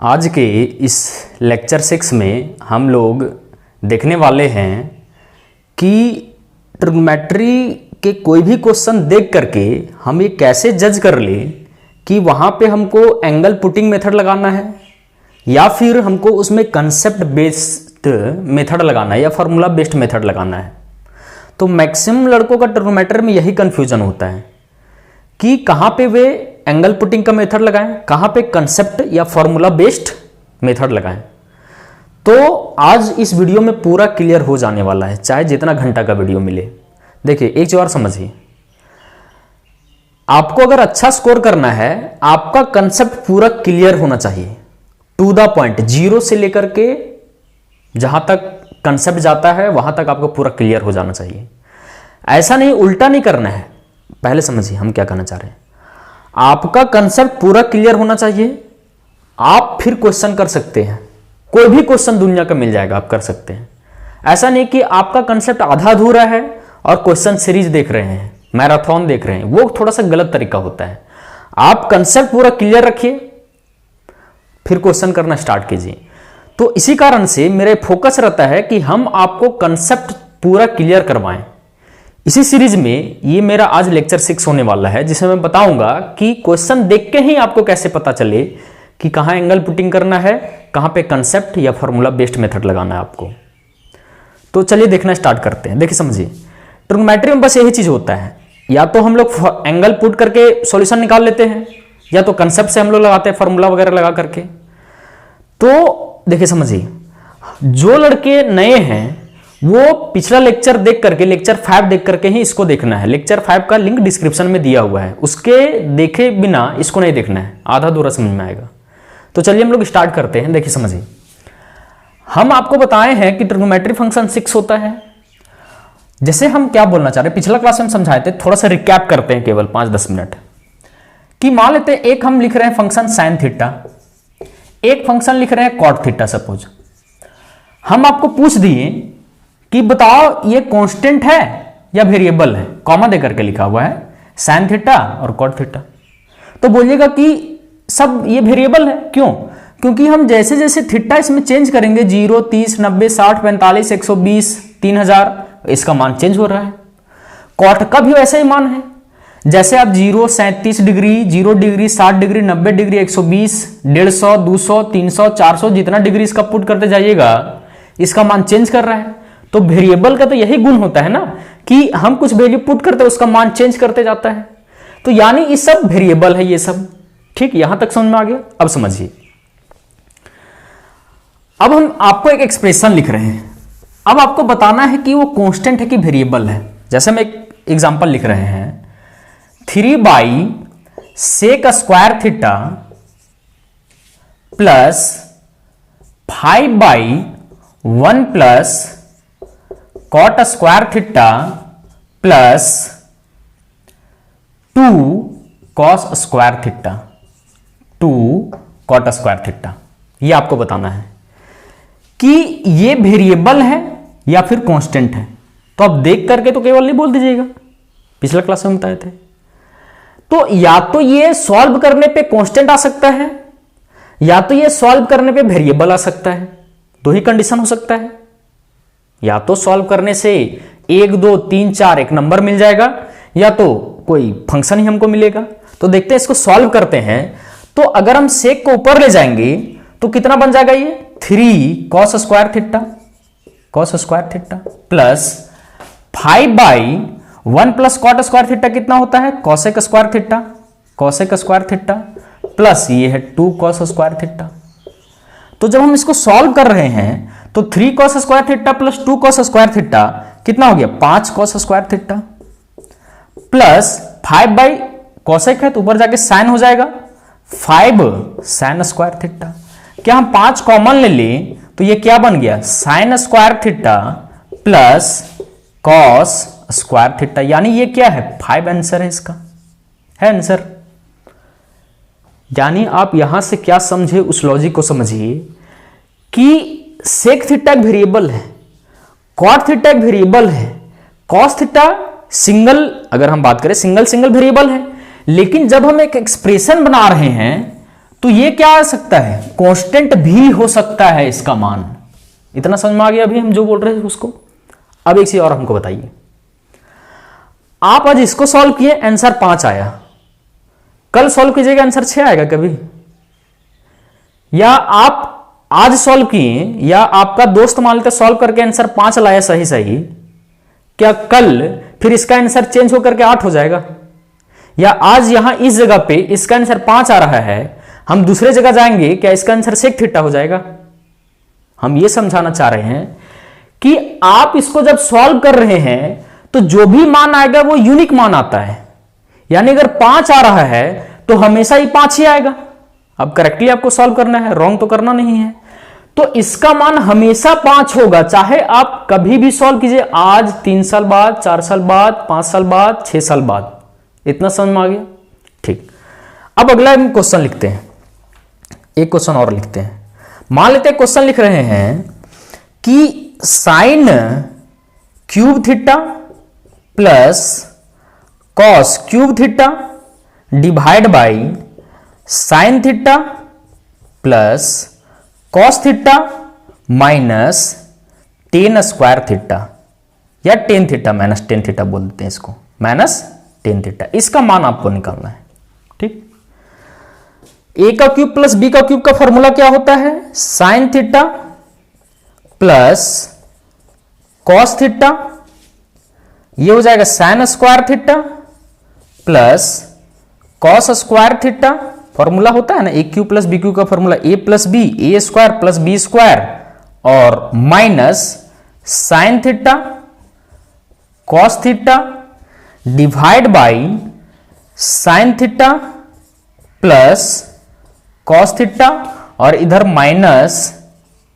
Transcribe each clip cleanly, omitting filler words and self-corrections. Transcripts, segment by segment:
आज के इस लेक्चर 6 में हम लोग देखने वाले हैं कि ट्रिग्नोमेट्री के कोई भी क्वेश्चन देख करके हम ये कैसे जज कर ले कि वहाँ पे हमको एंगल पुटिंग मेथड लगाना है या फिर हमको उसमें कंसेप्ट बेस्ड मेथड लगाना है या फार्मूला बेस्ड मेथड लगाना है। तो मैक्सिमम लड़कों का ट्रिग्नोमेट्री में यही कन्फ्यूजन होता है कि कहाँ पे वे एंगल पुटिंग का मेथड लगाएं, कहाँ पे कंसेप्ट या फॉर्मूला बेस्ड मेथड लगाएं। तो आज इस वीडियो में पूरा क्लियर हो जाने वाला है, चाहे जितना घंटा का वीडियो मिले। देखिए एक चीज और समझिए, आपको अगर अच्छा स्कोर करना है, आपका कंसेप्ट पूरा क्लियर होना चाहिए, टू द पॉइंट, जीरो से लेकर के जहां तक कंसेप्ट जाता है वहां तक आपको पूरा क्लियर हो जाना चाहिए। ऐसा नहीं, उल्टा नहीं करना है। पहले समझिए हम क्या कहना चाह रहे हैं। आपका कंसेप्ट पूरा क्लियर होना चाहिए, आप फिर क्वेश्चन कर सकते हैं। कोई भी क्वेश्चन दुनिया का मिल जाएगा, आप कर सकते हैं। ऐसा नहीं कि आपका कंसेप्ट आधा अधूरा है और क्वेश्चन सीरीज देख रहे हैं, मैराथन देख रहे हैं, वो थोड़ा सा गलत तरीका होता है। आप कंसेप्ट पूरा क्लियर रखिए, फिर क्वेश्चन करना स्टार्ट कीजिए। तो इसी कारण से मेरा फोकस रहता है कि हम आपको कंसेप्ट पूरा क्लियर करवाएं। इसी सीरीज में ये मेरा आज लेक्चर 6 होने वाला है, जिसमें मैं बताऊंगा कि क्वेश्चन देख के ही आपको कैसे पता चले कि कहां एंगल पुटिंग करना है, कहां पे कंसेप्ट या फार्मूला बेस्ड मेथड लगाना है आपको। तो चलिए देखना स्टार्ट करते हैं। देखिए समझिए, ट्रिग्नोमेट्री में बस यही चीज होता है, या तो हम लोग एंगल पुट करके सॉल्यूशन निकाल लेते हैं या तो कंसेप्ट से हम लोग लगाते हैं फार्मूला वगैरह लगा करके। तो देखिए समझिए, जो लड़के नए हैं वो पिछला लेक्चर देख करके, लेक्चर 5 देख करके ही इसको देखना है। लेक्चर 5 का लिंक डिस्क्रिप्शन में दिया हुआ है, उसके देखे बिना इसको नहीं देखना है, आधा अधूरा समझ में आएगा। तो चलिए हम लोग स्टार्ट करते हैं। देखिए समझिए, हम आपको बताए हैं कि ट्रिग्नोमेट्री फंक्शन 6 होता है। जैसे हम क्या बोलना चाह रहे हैं, पिछला क्लास में हम समझाए थे, थोड़ा सा रिकैप करते हैं केवल 5-10 मिनट। कि मान लेते हैं एक हम लिख रहे हैं फंक्शन साइन थीटा, एक फंक्शन लिख रहे हैं कॉट थीटा। सपोज हम आपको पूछ दिए कि बताओ ये कांस्टेंट है या वेरिएबल है, कॉमा देकर के लिखा हुआ है साइन थीटा और कॉट थीटा। तो बोलिएगा कि सब ये वेरिएबल है। क्यों? क्योंकि हम जैसे जैसे थीटा इसमें चेंज करेंगे, 0, 30, 90, 60, 45, 120, 3000, इसका मान चेंज हो रहा है। कॉट का भी वैसा ही मान है। जैसे आप 0, 37 डिग्री, 0 डिग्री, 60 डिग्री, 90 डिग्री, 120, 150, 200, 300, 400, जितना डिग्री इसका पुट करते जाइएगा इसका मान चेंज कर रहा है। तो वेरिएबल का तो यही गुण होता है ना कि हम कुछ वैल्यू पुट करते हैं, उसका मान चेंज करते जाता है। तो यानी ये सब वेरिएबल है, ये सब। ठीक, यहां तक समझ में आ गया। अब समझिए, अब हम आपको एक एक्सप्रेशन लिख रहे हैं। अब आपको बताना है कि वो कांस्टेंट है कि वेरिएबल है। जैसे हम एक एग्जांपल लिख रहे हैं, 3/sec² theta plus 5/1 plus cot² theta plus 2 cos² theta, 2 cot² theta. ये आपको बताना है कि ये वेरिएबल है या फिर कांस्टेंट है। तो आप देख करके तो केवल नहीं बोल दीजिएगा, पिछला क्लास में बताए थे। तो या तो ये सॉल्व करने पे कांस्टेंट आ सकता है या तो ये सॉल्व करने पे वेरिएबल आ सकता है। दो ही कंडीशन हो सकता है, या तो सॉल्व करने से 1, 2, 3, 4 एक नंबर मिल जाएगा, या तो कोई फंक्शन ही हमको मिलेगा। तो देखते हैं, इसको सॉल्व करते हैं। तो अगर हम सेक को ऊपर ले जाएंगे तो कितना बन जाएगा ये 3 cos² theta, cos² theta plus 5/1 plus cot² theta कितना होता है cosec² theta, cosec² theta plus ये है 2 cos² थीटा। तो जब हम इसको सॉल्व कर रहे हैं तो 3 cos² theta plus 2 cos² theta कितना हो गया 5 cos² थीटा प्लस 5/cosec है तो ऊपर जाके साइन हो जाएगा 5 sin² थीटा। क्या हम 5 कॉमन ले लें तो ये क्या बन गया sin² theta plus cos² theta. यानी ये क्या है 5 आंसर है, इसका है आंसर। यानी आप यहां से क्या समझे, उस लॉजिक को समझिए कि सेक थीटा एक वेरिएबल है, कॉट थीटा एक वेरिएबल है, कॉस थीटा सिंगल, अगर हम बात करें सिंगल वेरिएबल है। लेकिन जब हम एक एक्सप्रेशन बना रहे हैं तो ये क्या आ सकता है, कांस्टेंट भी हो सकता है इसका मान। इतना समझ में आ गया अभी हम जो बोल रहे थे उसको। अब एक चीज और हमको बताइए, आप आज इसको सॉल्व किए, आंसर 5 आया, कल सॉल्व कीजिएगा आंसर 6 आएगा कभी? या आप आज सॉल्व किए या आपका दोस्त मान लेते सॉल्व करके आंसर 5 लाया सही सही, क्या कल फिर इसका आंसर चेंज होकर के 8 हो जाएगा? या आज यहां इस जगह पे इसका आंसर 5 आ रहा है, हम दूसरे जगह जाएंगे, क्या इसका आंसर सेक थीटा हो जाएगा? हम ये समझाना चाह रहे हैं कि आप इसको जब सॉल्व कर रहे हैं तो जो भी मान आएगा वो यूनिक मान आता है। यानी अगर 5 आ रहा है तो हमेशा ही 5 ही आएगा। अब करेक्टली आपको सॉल्व करना है, रॉन्ग तो करना नहीं है। तो इसका मान हमेशा 5 होगा, चाहे आप कभी भी सॉल्व कीजिए, आज, 3 साल बाद, 4 साल बाद, 5 साल बाद, 6 साल बाद। इतना समझ में आ गया? ठीक। अब अगला हम क्वेश्चन लिखते हैं, एक क्वेश्चन और लिखते हैं। मान लेते हैं क्वेश्चन लिख रहे हैं कि sine cube theta plus cos cube theta divide by sine theta plus cos theta minus tan square theta, या tan theta minus tan theta बोल देते हैं इसको, माइनस टेन थीटा। इसका मान आपको निकालना है। ठीक। ए का क्यूब प्लस बी का क्यूब का फॉर्मूला क्या होता है? Sign theta plus cos theta, ये हो जाएगा sine square theta plus cos square theta. Formula होता है ना ए क्यू प्लस बी क्यू का फॉर्मूला, ए प्लस बी, ए स्क्वायर प्लस बी स्क्वायर, और minus sine theta cos theta divide by sine theta plus cos theta, और इधर minus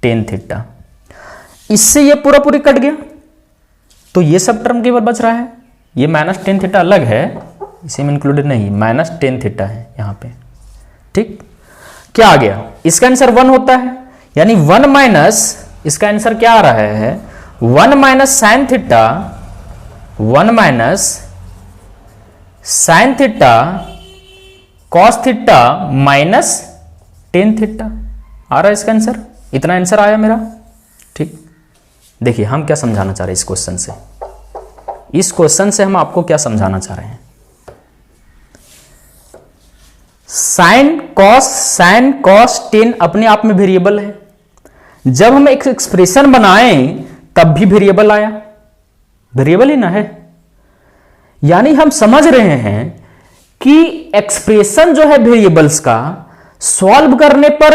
tan theta. इससे ये पूरा पूरी कट गया, तो ये सब टर्म केवल बच रहा है। ये माइनस टेन थीटा अलग है, इसी में इंक्लूडेड नहीं, माइनस टेन थीटा है यहां पे। ठीक। क्या आ गया? इसका आंसर 1 होता है, यानी 1 माइनस, इसका आंसर क्या आ रहा है? 1 minus sine theta, 1 minus sine theta cos theta minus tan theta आ रहा है इसका आंसर। इतना आंसर आया मेरा। ठीक। देखिए हम क्या समझाना चाह रहे हैं इस क्वेश्चन से, इस क्वेश्चन से हम आपको क्या समझाना चाह रहे हैं। साइन कॉस टेन अपने आप में वेरिएबल है। जब हम एक एक्सप्रेशन बनाएं तब भी वेरिएबल आया, वेरिएबल ही ना है। यानी हम समझ रहे हैं कि एक्सप्रेशन जो है वेरिएबल्स का सॉल्व करने पर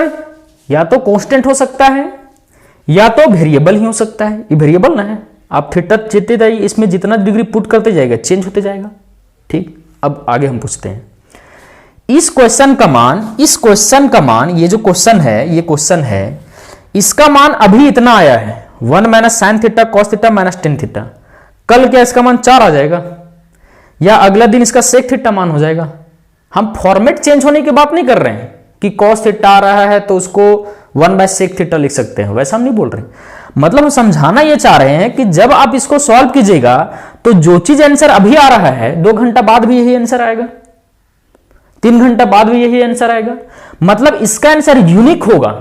या तो कांस्टेंट हो सकता है या तो वेरिएबल ही हो सकता है। ये वेरिएबल ना है, आप थीटा जितने जाइए इसमें जितना डिग्री पुट करते जाएगा चेंज होते जाएगा। ठीक। अब आगे हम पूछते हैं इस क्वेश्चन का मान, ये जो क्वेश्चन है, ये क्वेश्चन है, इसका मान अभी इतना आया है 1 minus sine theta cos theta minus tan theta. कल क्या इसका मान 4 आ जाएगा, या अगला दिन इसका सेक थीटा मान हो जाएगा। हम फॉर्मेट चेंज होने की बात नहीं कर रहे हैं कि कॉस थीटा आ रहा है तो उसको 1 बाय सेक थीटा लिख सकते हैं, वैसा हम नहीं बोल रहे। मतलब हम समझाना ये चाह रहे हैं कि जब आप इसको सॉल्व कीजिएगा तो जो चीज आंसर अभी आ रहा है 2 घंटा बाद भी यही आंसर आएगा, 3 घंटा बाद भी यही आंसर आएगा। मतलब इसका आंसर यूनिक होगा।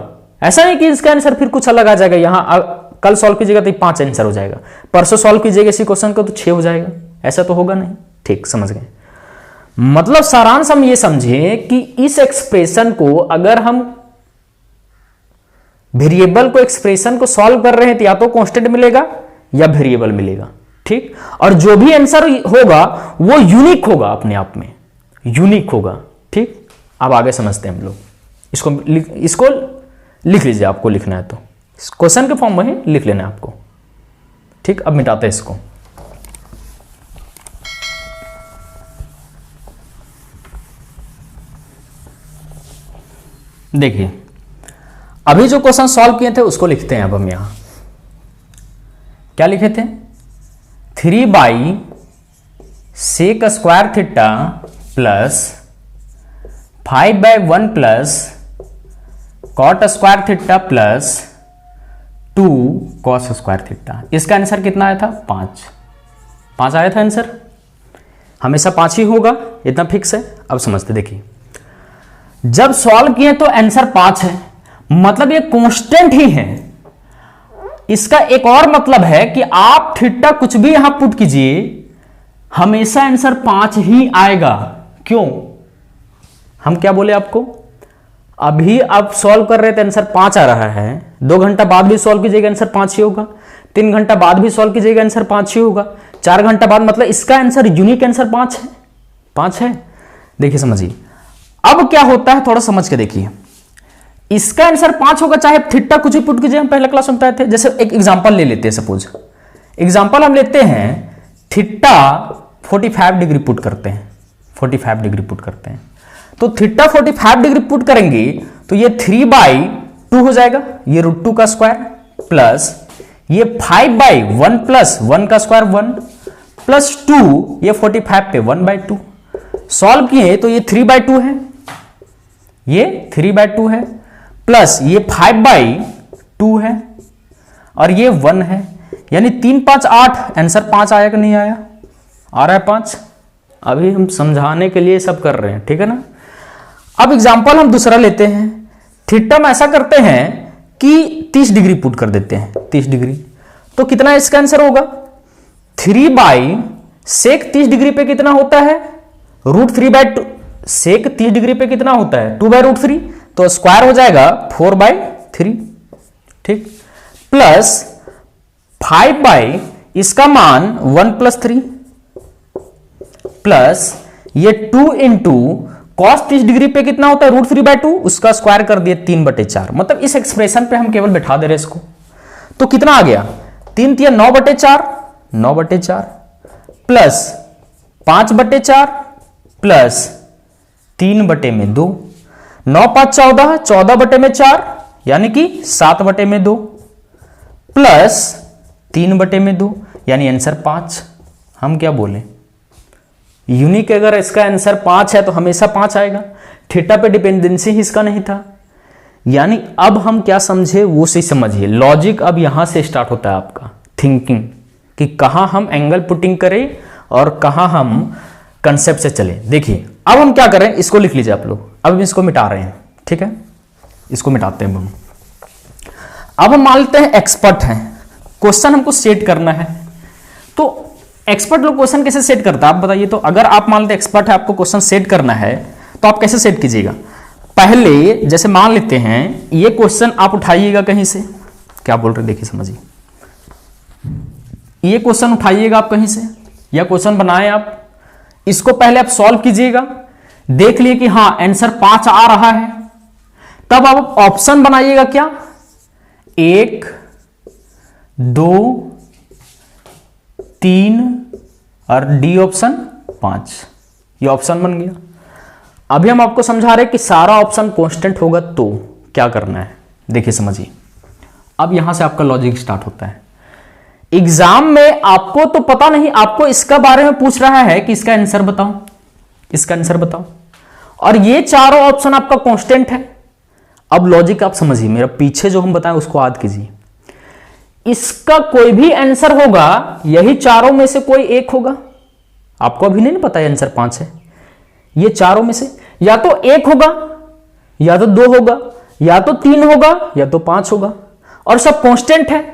ऐसा नहीं कि इसका आंसर फिर कुछ अलग आ जाएगा, यहां कल सॉल्व कीजिएगा तो 5 आंसर हो जाएगा, परसों सॉल्व कीजिएगा इसी क्वेश्चन को तो 6 हो जाएगा, ऐसा तो होगा नहीं। ठीक, समझ गए। मतलब सारांश हम ये समझे कि इस एक्सप्रेशन को अगर हम वेरिएबल को एक्सप्रेशन को सॉल्व कर रहे हैं तो या तो कांस्टेंट मिलेगा या वेरिएबल मिलेगा। ठीक। और जो भी आंसर होगा वो यूनिक होगा, अपने आप में यूनिक होगा। ठीक। अब आगे समझते हैं हम लोग इसको लिख लीजिए, आपको लिखना है तो क्वेश्चन के फॉर्म में ही लिख लेना है आपको। ठीक। अब मिटाते हैं इसको। देखिए अभी जो क्वेश्चन सॉल्व किए थे उसको लिखते हैं। अब हम यहां क्या लिखे थे? 3 by sec square theta plus 5 by 1 plus cot square theta plus 2 cos square theta. इसका आंसर कितना आया था? 5 आया था आंसर। हमेशा 5 ही होगा, इतना फिक्स है। अब समझते देखिए जब सॉल्व किए तो आंसर 5 है, मतलब ये कांस्टेंट ही है। इसका एक और मतलब है कि आप थीटा कुछ भी यहां पुट कीजिए, हमेशा आंसर 5 ही आएगा। क्यों? हम क्या बोले आपको, अभी आप सॉल्व कर रहे थे आंसर 5 आ रहा है, 2 घंटा बाद भी सॉल्व कीजिएगा आंसर 5 ही होगा, 3 घंटा बाद भी सॉल्व कीजिएगा आंसर 5 ही होगा, 4 घंटा बाद, मतलब इसका आंसर यूनिक आंसर 5 है। देखिए समझिए, अब क्या होता है थोड़ा समझ के देखिए। इसका आंसर 5 होगा चाहे थीटा कुछ भी पुट कीजिए, हम पहले क्लास में बताए थे। जैसे एक एग्जांपल ले लेते हैं, सपोज एग्जांपल हम लेते हैं थीटा 45 डिग्री पुट करते हैं, 45 डिग्री पुट करते हैं, तो थीटा 45 डिग्री पुट करेंगे तो ये 3/2 हो जाएगा, ये √2 का स्क्वायर, प्लस ये 5/1 प्लस 1 का स्क्वायर 1 प्लस 2, ये 45 पे 1/2। सॉल्व किए तो ये 3/2 है, ये 3/2 है, प्लस ये 5/2 है, और ये 1 है, यानी 3 5 8, आंसर 5 आया कि नहीं आया? आ रहा है 5। अभी हम समझाने के लिए सब कर रहे हैं, ठीक है ना। अब एग्जांपल हम दूसरा लेते हैं। थीटा में ऐसा करते हैं कि 30 डिग्री पुट कर देते हैं, 30 डिग्री, तो कितना इसका आंसर होगा? 3/sec 30 डिग्री पे कितना होता है? √3/2। sec 30 डिग्री पे कितना होता है? 2/√3, तो स्क्वायर हो जाएगा 4/3, ठीक, प्लस 5/, इसका मान 1 + 3, प्लस ये 2 इंटू cos 30 डिग्री पे कितना होता है? √3/2, उसका स्क्वायर कर दिए 3/4। मतलब इस एक्सप्रेशन पे हम केवल बैठा दे रहे इसको, तो कितना आ गया? 3 × 3 = 9/4, प्लस 5/4 प्लस 3/2, 9 5 14, 14/4 यानी कि 7/2, प्लस 3/2 यानी आंसर 5। हम क्या बोले, यूनिक अगर इसका आंसर 5 है तो हमेशा 5 आएगा। थीटा पे डिपेंडेंसी ही इसका नहीं था। यानी अब हम क्या समझे वो से समझिए, लॉजिक अब यहां से स्टार्ट होता है आपका थिंकिंग, कि कहां हम एंगल पुटिंग करें और कहां हम कंसेप्ट से चले। देखिए अब हम क्या करें, इसको लिख लीजिए आप लोग। अब हम इसको मिटा रहे हैं, ठीक है, इसको मिटाते हैं हम। अब हम मान लेते हैं एक्सपर्ट हैं, क्वेश्चन हमको सेट करना है। तो एक्सपर्ट लोग क्वेश्चन कैसे सेट करता है आप बताइए। तो अगर आप मान लेते एक्सपर्ट है, आपको क्वेश्चन सेट करना है, तो आप कैसे सेट कीजिएगा? पहले जैसे मान लेते हैं ये क्वेश्चन आप उठाइएगा कहीं से, क्या बोल रहे देखिए समझिए, ये क्वेश्चन उठाइएगा आप कहीं से, या क्वेश्चन बनाए आप, इसको पहले आप सॉल्व कीजिएगा, देख लिए कि हाँ आंसर 5 आ रहा है, तब आप ऑप्शन बनाइएगा क्या, 1 2 3 और डी ऑप्शन 5, ये ऑप्शन बन गया। अभी हम आपको समझा रहे कि सारा ऑप्शन कांस्टेंट होगा तो क्या करना है, देखिए समझिए। अब यहां से आपका लॉजिक स्टार्ट होता है। एग्जाम में आपको तो पता नहीं, आपको इसका बारे में पूछ रहा है कि इसका आंसर बताओ, इसका आंसर बताओ, और ये चारों ऑप्शन आपका कांस्टेंट है। अब लॉजिक आप समझिए, मेरा पीछे जो हम बताएं उसको याद कीजिए। इसका कोई भी आंसर होगा, यही चारों में से कोई एक होगा। आपको अभी नहीं पता है आंसर 5 है, ये चारों में से या तो 1 होगा, या तो 2 होगा, या तो 3 होगा, या तो 5 होगा, और सब कांस्टेंट है।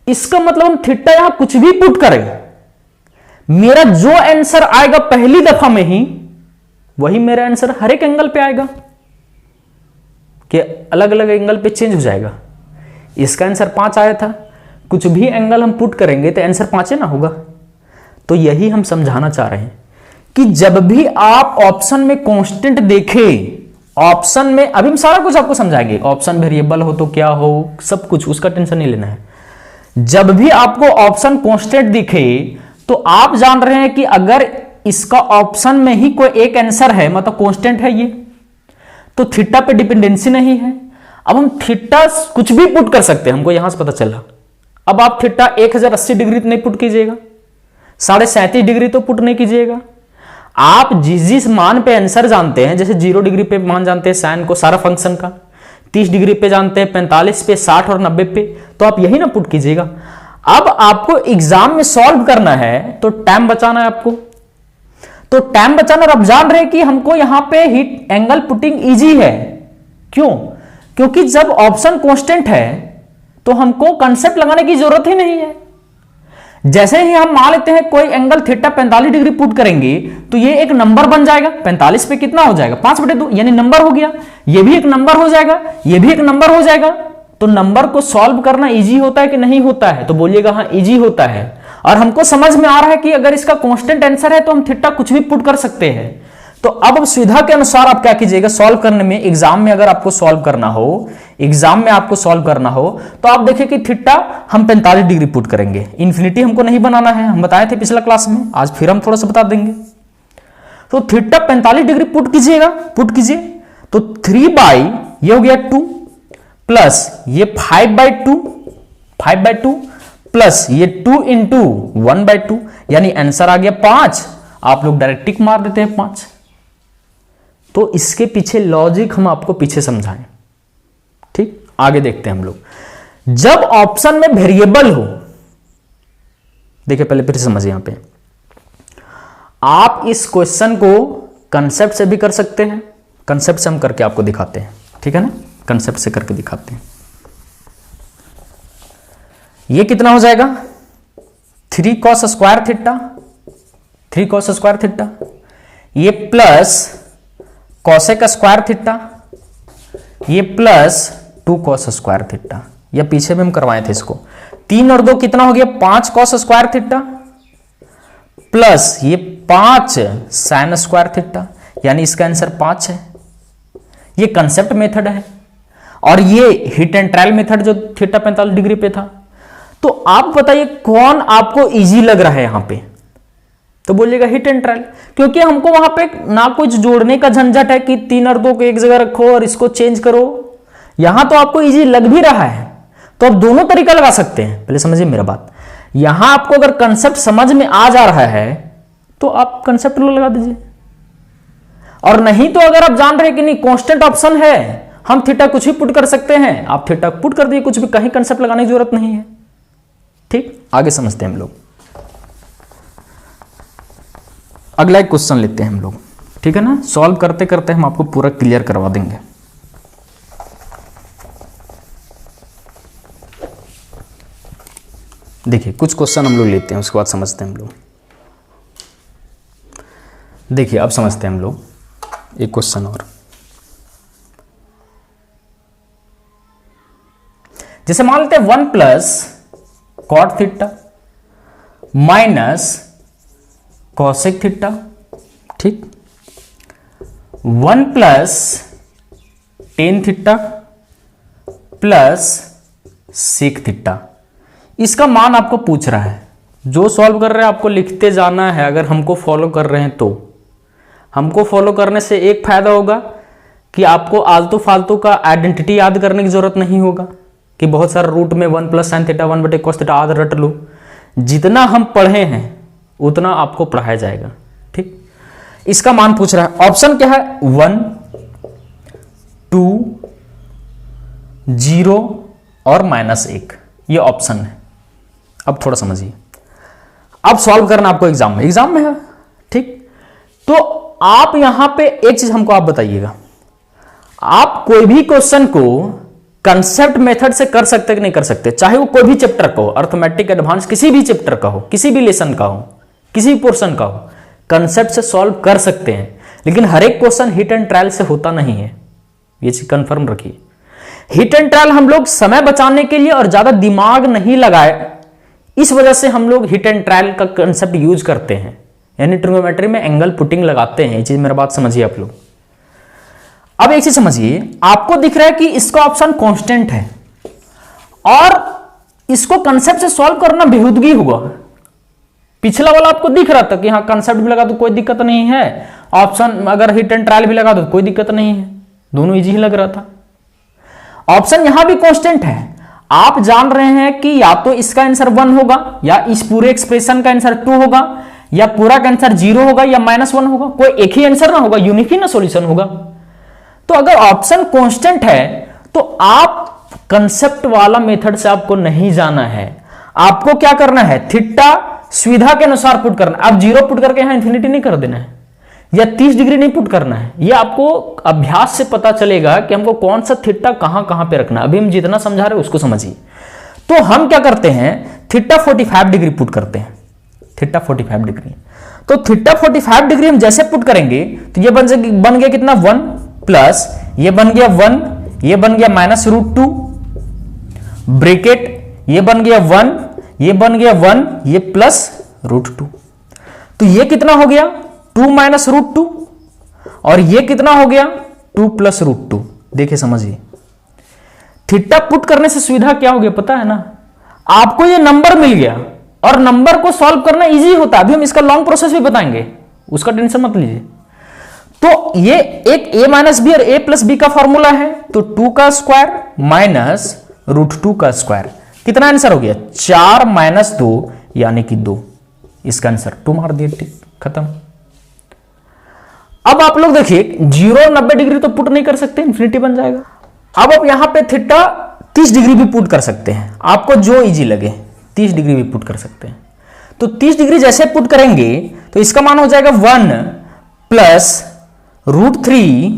इसका मतलब हम थीटा यहां कुछ भी पुट करें, मेरा जो आंसर आएगा पहली दफा में ही वही मेरा आंसर हर एक एंगल पे आएगा, कि अलग अलग एंगल पे चेंज हो जाएगा। इसका आंसर 5 आया था, कुछ भी एंगल हम पुट करेंगे तो आंसर 5 ना होगा। तो यही हम समझाना चाह रहे हैं कि जब भी आप ऑप्शन में कांस्टेंट देखें, ऑप्शन में अभी हम सारा कुछ आपको समझाएंगे, ऑप्शन वेरिएबल हो तो क्या हो, सब कुछ, उसका टेंशन नहीं लेना है। जब भी आपको ऑप्शन कांस्टेंट दिखे तो आप जान रहे हैं कि अगर इसका ऑप्शन में ही कोई एक आंसर है, मतलब कांस्टेंट है ये, तो थीटा पे डिपेंडेंसी नहीं है। अब हम थीटा कुछ भी पुट कर सकते हैं, हमको यहां से पता चला। अब आप थीटा 1080 डिग्री तो नहीं पुट कीजिएगा, 37.5 डिग्री तो पुट नहीं कीजिएगा। आप जिस जिस मान पे आंसर जानते हैं, जैसे 0 डिग्री पे मान जानते हैं साइन को, सारा फंक्शन का, 30 डिग्री पे जानते हैं, 45 पे, 60 और 90 पे, तो आप यही ना पुट कीजिएगा। अब आपको एग्जाम में सॉल्व करना है तो टाइम बचाना है आपको, तो टाइम बचाना, और आप जान रहे हैं कि हमको यहां पे हीट एंगल पुटिंग इजी है। क्यों? क्योंकि जब ऑप्शन कांस्टेंट है तो हमको कंसेप्ट लगाने की जरूरत ही नहीं है। जैसे ही हम मान लेते हैं कोई एंगल थीटा 45 डिग्री पुट करेंगे तो ये एक नंबर बन जाएगा। 45 पे कितना हो जाएगा? 5/2, यानी नंबर हो गया। ये भी एक नंबर हो जाएगा, ये भी एक नंबर हो जाएगा। तो नंबर को सॉल्व करना इजी होता है कि नहीं होता है? तो बोलिएगा हाँ इजी होता है। और हमको समझ में आ रहा है कि अगर इसका कांस्टेंट आंसर है तो हम थीटा कुछ भी पुट कर सकते हैं। तो अब सुविधा के अनुसार आप क्या कीजिएगा, सॉल्व करने में, एग्जाम में अगर आपको सॉल्व करना हो, एग्जाम में आपको सॉल्व करना हो तो आप देखिए कि थीटा हम 45 डिग्री पुट करेंगे। इन्फिनिटी हमको नहीं बनाना है, हम बताए थे पिछला क्लास में, आज फिर हम थोड़ा सा बता देंगे। तो थीटा 45 डिग्री पुट कीजिएगा, पुट कीजिए। तो 3 ये हो गया 2 प्लस ये 5/2 प्लस ये 2 इंटू 1/2, यानी आंसर आ गया 5। आप लोग डायरेक्ट टिक मार देते हैं 5। तो इसके पीछे लॉजिक हम आपको पीछे समझाएं। ठीक, आगे देखते हैं हम लोग। जब ऑप्शन में वेरिएबल हो, देखिए पहले फिर समझिए, यहां पे आप इस क्वेश्चन को कंसेप्ट से भी कर सकते हैं। कंसेप्ट से हम करके आपको दिखाते हैं, ठीक है ना, कंसेप्ट से करके दिखाते हैं। ये कितना हो जाएगा? 3 cos square theta, 3 cos square theta, ये प्लस कॉसेक स्क्वायर थीटा, ये प्लस 2 cos स्क्वायर थीटा। या पीछे में हम करवाए थे इसको। 3 और 2 कितना हो गया? 5 cos स्क्वायर थीटा प्लस ये 5 sin स्क्वायर थीटा, यानी इसका आंसर 5 है। ये कंसेप्ट मेथड है और ये हिट एंड ट्रायल मेथड जो थीटा 45 डिग्री पे था। तो आप बताइए कौन आपको इजी लग रहा है यहां पे? तो बोलिएगा हिट एंड ट्रायल, क्योंकि हमको वहां पे ना कुछ जोड़ने का झंझट है कि 3 और 2 को एक जगह रखो और इसको चेंज करो। यहां तो आपको इजी लग भी रहा है, तो आप दोनों तरीका लगा सकते हैं। पहले समझिए मेरा बात, यहां आपको अगर कंसेप्ट समझ में आ जा रहा है तो आप कंसेप्ट लगा दीजिए, और नहीं तो अगर आप जान रहे हैं कि नहीं कांस्टेंट ऑप्शन है, हम थीटा कुछ भी पुट कर सकते हैं, आप थीटा पुट कर दिए, कुछ भी, कहीं कंसेप्ट लगाने की जरूरत नहीं है। ठीक, आगे समझते हैं हम लोग। अगला एक क्वेश्चन लेते हैं हम लोग, ठीक है ना। सॉल्व करते करते हम आपको पूरा क्लियर करवा देंगे। देखिए कुछ क्वेश्चन हम लोग लेते हैं, उसके बाद समझते हैं हम लोग। देखिए अब समझते हैं हम लोग एक क्वेश्चन और। जैसे मान लेते हैं 1 plus cot theta minus cosec theta, ठीक, 1 plus tan theta plus sec theta. इसका मान आपको पूछ रहा है। जो सॉल्व कर रहे हैं आपको लिखते जाना है। अगर हमको फॉलो कर रहे हैं तो हमको फॉलो करने से एक फायदा होगा कि आपको आलतू फालतू का आइडेंटिटी याद करने की जरूरत नहीं होगा कि बहुत सारा रूट में 1 plus sine theta 1/cos theta आद रट लो। जितना हम पढ़े हैं उतना आपको पढ़ाया जाएगा। ठीक, इसका मान पूछ रहा है। ऑप्शन क्या है? 1, 2, 0 और -1, ये ऑप्शन है। अब थोड़ा समझिए, अब सॉल्व करना आपको एग्जाम में है। ठीक, तो आप यहां पे एक चीज हमको आप बताइएगा, आप कोई भी क्वेश्चन को कंसेप्ट मेथड से कर सकते कि नहीं कर सकते? चाहे वो कोई भी चैप्टर का हो, अर्थमेटिक एडवांस किसी भी चैप्टर का हो, किसी भी लेसन का हो, किसी भी पोर्शन का हो, कंसेप्ट से सॉल्व कर सकते हैं। लेकिन हर एक क्वेश्चन हिट एंड ट्रायल से होता नहीं है, ये चीज कंफर्म रखिए। हिट एंड ट्रायल हम लोग समय बचाने के लिए और ज्यादा दिमाग नहीं लगाए, इस वजह से हम लोग हिट एंड ट्रायल का कंसेप्ट यूज करते हैं, यानी ट्रिग्नोमेट्री में एंगल पुटिंग लगाते हैं। ये चीज मेरा बात समझिए आप लोग। अब एक चीज समझिए, आपको दिख रहा है कि इसका ऑप्शन कांस्टेंट है और इसको कंसेप्ट से सॉल्व करना बेहूदगी हुआ। पिछला वाला आपको दिख रहा था कि हाँ कंसेप्ट भी लगा तो कोई दिक्कत नहीं है, ऑप्शन अगर हिट एंड ट्रायल भी लगा दो कोई दिक्कत नहीं है, दोनों इजी ही लग रहा था। ऑप्शन यहां भी कांस्टेंट है। आप जान रहे हैं कि या तो इसका आंसर 1 होगा, या इस पूरे एक्सप्रेशन का आंसर 2 होगा, या पूरा का आंसर 0 होगा या -1 होगा। कोई एक ही आंसर ना होगा, यूनिक ही ना सॉल्यूशन होगा। तो अगर ऑप्शन कांस्टेंट है तो आप कंसेप्ट वाला मेथड से आपको नहीं जाना है। आपको क्या करना है? थीटा सुविधा के अनुसार पुट करना। आप 0 पुट करके यहां इंफिनिटी नहीं कर देना है, या 30 डिग्री नहीं पुट करना है, ये आपको अभ्यास से पता चलेगा कि हमको कौन सा थीटा कहां कहां पे रखना है। अभी हम जितना समझा रहे हैं उसको समझिए। तो हम क्या करते हैं, थीटा 45 डिग्री पुट करते हैं, थीटा 45 डिग्री। तो थीटा 45 डिग्री हम जैसे पुट करेंगे तो ये बन गया कितना 1 प्लस ये बन गया 1, ये बन गया -√2 ब्रैकेट, ये बन गया 1, ये बन गया 1, ये प्लस √2। तो ये कितना हो गया 2 -√2 और ये कितना हो गया 2 + √2। देखिए समझिए, थीटा पुट करने से सुविधा क्या हो गया पता है ना, आपको ये नंबर मिल गया और नंबर को सॉल्व करना इजी होता है। अभी हम इसका लॉन्ग प्रोसेस भी बताएंगे, उसका टेंशन मत लीजिए। तो ये एक a - b और a + b का फॉर्मूला है, तो 2 का स्क्वायर माइनस √2 का स्क्वायर, कितना आंसर हो गया 4 - 2 यानी कि 2। इसका आंसर 2 मार दिए, ठीक, खत्म। अब आप लोग देखिए 0 90 डिग्री तो पुट नहीं कर सकते, इंफिनिटी बन जाएगा। अब आप यहां पे थीटा 30 डिग्री भी पुट कर सकते हैं, आपको जो इजी लगे 30 डिग्री भी पुट कर सकते हैं। तो 30 डिग्री जैसे पुट करेंगे तो इसका मान हो जाएगा 1 प्लस √3,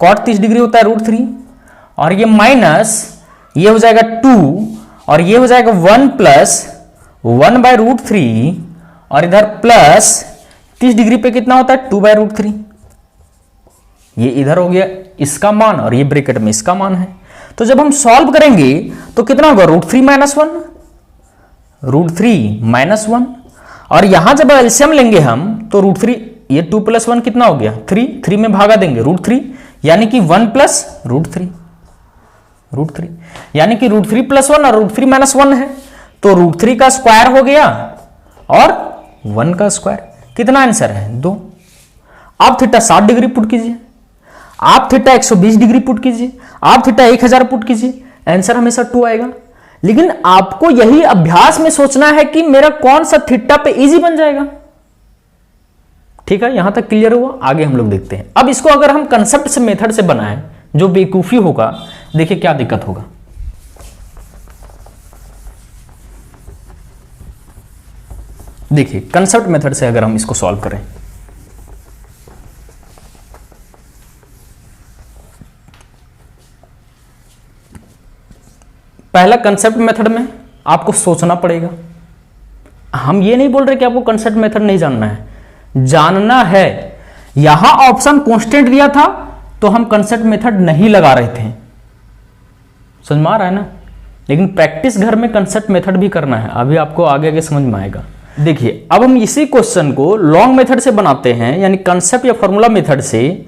कॉट 30 डिग्री होता है √3, और ये माइनस ये हो जाएगा 2 और ये हो जाएगा 1 प्लस 1/√3 और इधर प्लस 30 डिग्री पे कितना होता है 2/√3। ये इधर हो गया इसका मान और ये ब्रैकेट में इसका मान है। तो जब हम सॉल्व करेंगे तो कितना होगा √3 - 1, √3 - 1, और यहां जब एलसीएम लेंगे हम तो √3, ये 2 + 1 कितना हो गया 3, 3 में भागा देंगे √3 यानी कि 1 + √3 यानी कि √3 + 1 और √3 - 1 है, तो √3 का स्क्वायर हो गया और 1 का स्क्वायर, कितना आंसर है 2। आप थीटा 60 डिग्री पुट कीजिए, आप थीटा 120 डिग्री पुट कीजिए, आप थीटा 1000 पुट कीजिए, आंसर हमेशा 2 आएगा। लेकिन आपको यही अभ्यास में सोचना है कि मेरा कौन सा थीटा पे इजी बन जाएगा। ठीक है, यहां तक क्लियर हुआ, आगे हम लोग देखते हैं। अब इसको अगर हम कंसेप्ट से मेथड से बनाएं जो बेवकूफी होगा, देखिए क्या दिक्कत होगा। देखिए कंसेप्ट मेथड से अगर हम इसको सॉल्व करें, पहला कंसेप्ट मेथड में आपको सोचना पड़ेगा। हम ये नहीं बोल रहे कि आपको कंसेप्ट मेथड नहीं जानना है, जानना है। यहां ऑप्शन कांस्टेंट दिया था तो हम कंसेप्ट मेथड नहीं लगा रहे थे, समझ में आ रहा है ना। लेकिन प्रैक्टिस घर में कंसेप्ट मेथड भी करना है, अभी आपको आगे आगे समझ में आएगा। देखिए अब हम इसी क्वेश्चन को लॉन्ग मेथड से बनाते हैं, यानी कंसेप्ट या फॉर्मूला मेथड से,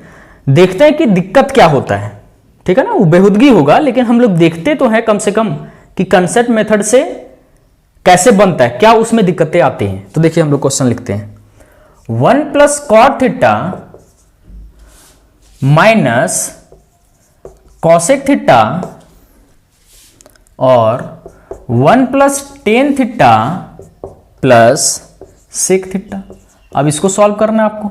देखते हैं कि दिक्कत क्या होता है। ठीक है ना, वो बेहुदगी होगा लेकिन हम लोग देखते तो हैं कम से कम कि कंसेप्ट मेथड से कैसे बनता है, क्या उसमें दिक्कतें आती हैं। तो देखिए हम लोग क्वेश्चन लिखते हैं 1 + cot theta minus cosec theta और 1 + tan theta plus sec theta. अब इसको सॉल्व करना है आपको।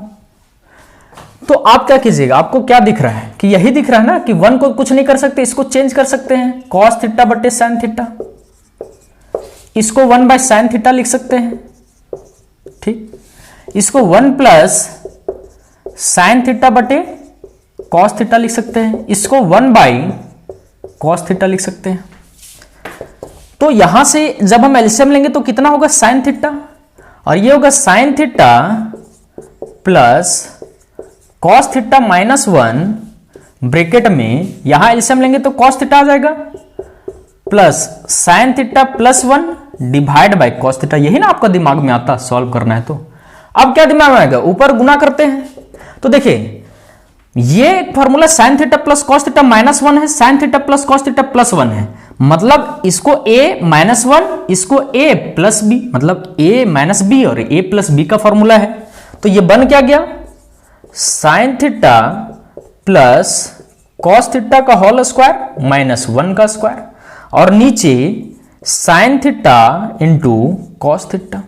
तो आप क्या कीजिएगा, आपको क्या दिख रहा है कि यही दिख रहा है ना कि 1 को कुछ नहीं कर सकते, इसको चेंज कर सकते हैं, cos थीटा बटे sin थीटा, इसको 1/sin थीटा लिख सकते हैं। ठीक, इसको 1 + sin थीटा बटे cos थीटा लिख सकते हैं, इसको 1/cos थीटा लिख सकते हैं। तो यहां से जब हम एलसीएम लेंगे तो कितना होगा sin थीटा, और ये होगा sin theta plus cos theta -1 bracket में, यहां एलसीएम लेंगे तो cos थीटा आ जाएगा, plus sin theta +1 divide by cos theta. यही ना आपका दिमाग में आता, सॉल्व करना है तो। अब क्या दिमाग में आएगा, ऊपर गुना करते हैं। तो देखिए ये formula sin theta plus cos theta -1 है, sin theta plus cos theta +1 है, मतलब इसको a -1, इसको a + b, मतलब a - b और a + b का फॉर्मूला है। तो ये बन क्या गया sin theta plus cos theta का होल स्क्वायर -1 का स्क्वायर, और नीचे sin theta into cos theta.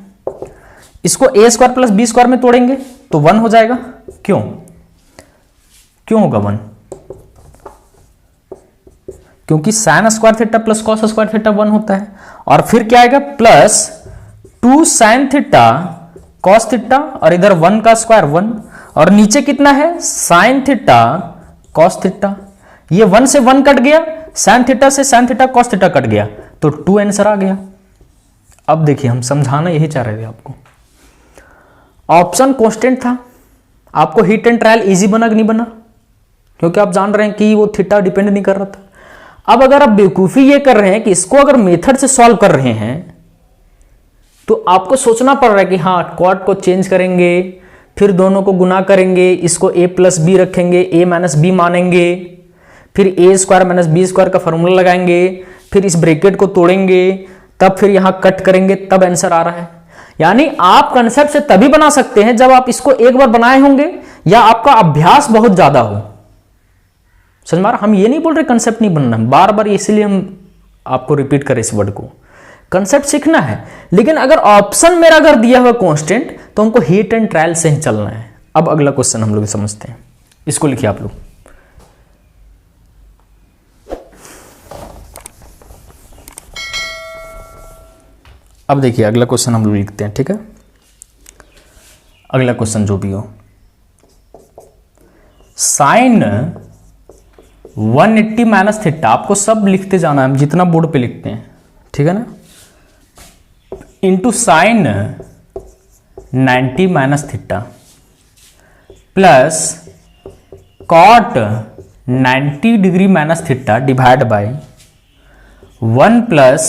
इसको a square plus b square में तोड़ेंगे तो 1 हो जाएगा। क्यों होगा 1? क्योंकि sin square theta plus cos square theta 1 होता है। और फिर क्या आएगा plus 2 sin theta cos theta, और इधर 1 का स्क्वायर 1, और नीचे कितना है साइन थीटा कॉस थीटा, ये 1 से 1 कट गया, साइन थीटा से sign theta cos theta cut गया, तो 2 आंसर आ गया। अब देखिए हम समझाना यही चाह रहे थे आपको, ऑप्शन कांस्टेंट था, आपको हिट एंड ट्रायल इजी बना कि नहीं बना, क्योंकि आप जान रहे हैं कि वो थीटा डिपेंड नहीं कर रहा था। अब अगर आप बेवकूफी ये कर रहे हैं कि इसको अगर मेथड से सॉल्व कर रहे हैं तो आपको सोचना पड़ रहा है कि हाँ क्वाड को चेंज करेंगे, फिर दोनों को गुना करेंगे, इसको a प्लस बी रखेंगे, a माइनस बी मानेंगे, फिर a square minus B square का फॉर्मूला लगाएंगे, फिर इस ब्रैकेट को तोड़ेंगे, तब फिर यहां कट करेंगे, तब आंसर आ रहा है। यानी आप कंसेप्ट से तभी बना सकते हैं जब आप इसको एक बार बनाए होंगे या आपका अभ्यास बहुत ज्यादा हो। समझ में आ रहा? हम ये नहीं बोल रहे कंसेप्ट नहीं बनना, बार बार इसलिए हम आपको रिपीट करें इस वर्ड को, कंसेप्ट सीखना है। लेकिन अगर ऑप्शन मेरा अगर दिया हुआ कांस्टेंट तो हमको हिट एंड ट्रायल से ही चलना है। अब अगला क्वेश्चन हम लोग समझते हैं, इसको लिखिए आप लोग। अब देखिए अगला क्वेश्चन हम लोग लिखते हैं, ठीक है। अगला क्वेश्चन जो भी हो, साइन 180 माइनस थीटा, आपको सब लिखते जाना है, जितना बोर्ड पे लिखते हैं, ठीक है ना, into sine 90 minus theta plus cot 90 degree minus theta divide by 1 plus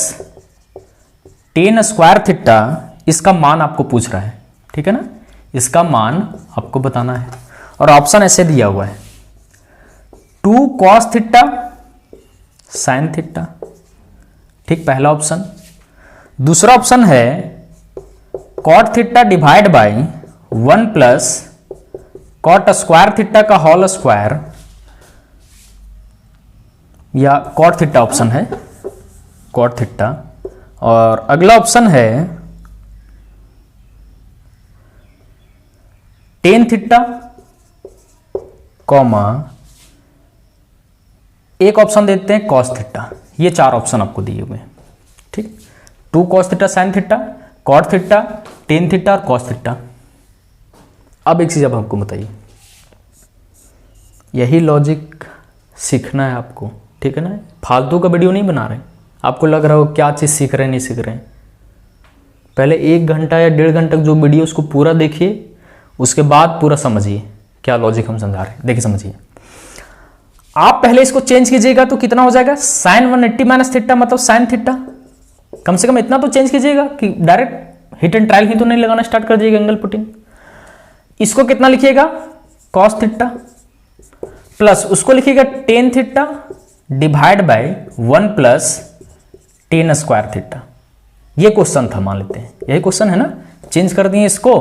tan square theta, इसका मान आपको पूछ रहा है, ठीक है ना, इसका मान आपको बताना है। और ऑप्शन ऐसे दिया हुआ है 2 कॉस थीटा साइन थीटा, ठीक, पहला ऑप्शन। दूसरा ऑप्शन है cot theta divide by 1 plus cot square theta का होल स्क्वायर, या कॉट थीटा ऑप्शन है, कॉट थीटा। और अगला ऑप्शन है टेन थीटा कॉमा, एक ऑप्शन देते हैं कॉस थीटा। ये 4 ऑप्शन आपको दिए हुए हैं, ठीक, 2 cos theta sine theta, cot theta, tan theta और कॉस थीटा। अब एक चीज अब आपको बताइए, यही लॉजिक सीखना है आपको, ठीक है ना, फालतू का वीडियो नहीं बना रहे। आपको लग रहा हो क्या चीज़ सीख रहे हैं नहीं सीख रहे हैं, पहले 1 घंटा या 1.5 घंटा जो वीडियो उसको पूरा देखिए, उसके बाद पूरा समझिए क्या लॉजिक हम समझा रहे हैं। देखिए समझिए, आप पहले इसको चेंज कीजिएगा तो कितना हो जाएगा, साइन 180 माइनस थीटा मतलब साइन थीटा, कम से कम इतना तो चेंज कीजिएगा कि डायरेक्ट हिट एंड ट्रायल ही तो नहीं लगाना स्टार्ट कर दीजिएगा एंगल पुटिंग। इसको कितना लिखिएगा कॉस थीटा, प्लस उसको लिखिएगा tan theta divide by 1 plus tan square theta. ये क्वेश्चन था, मान लेते हैं यही क्वेश्चन है ना, चेंज कर दिए इसको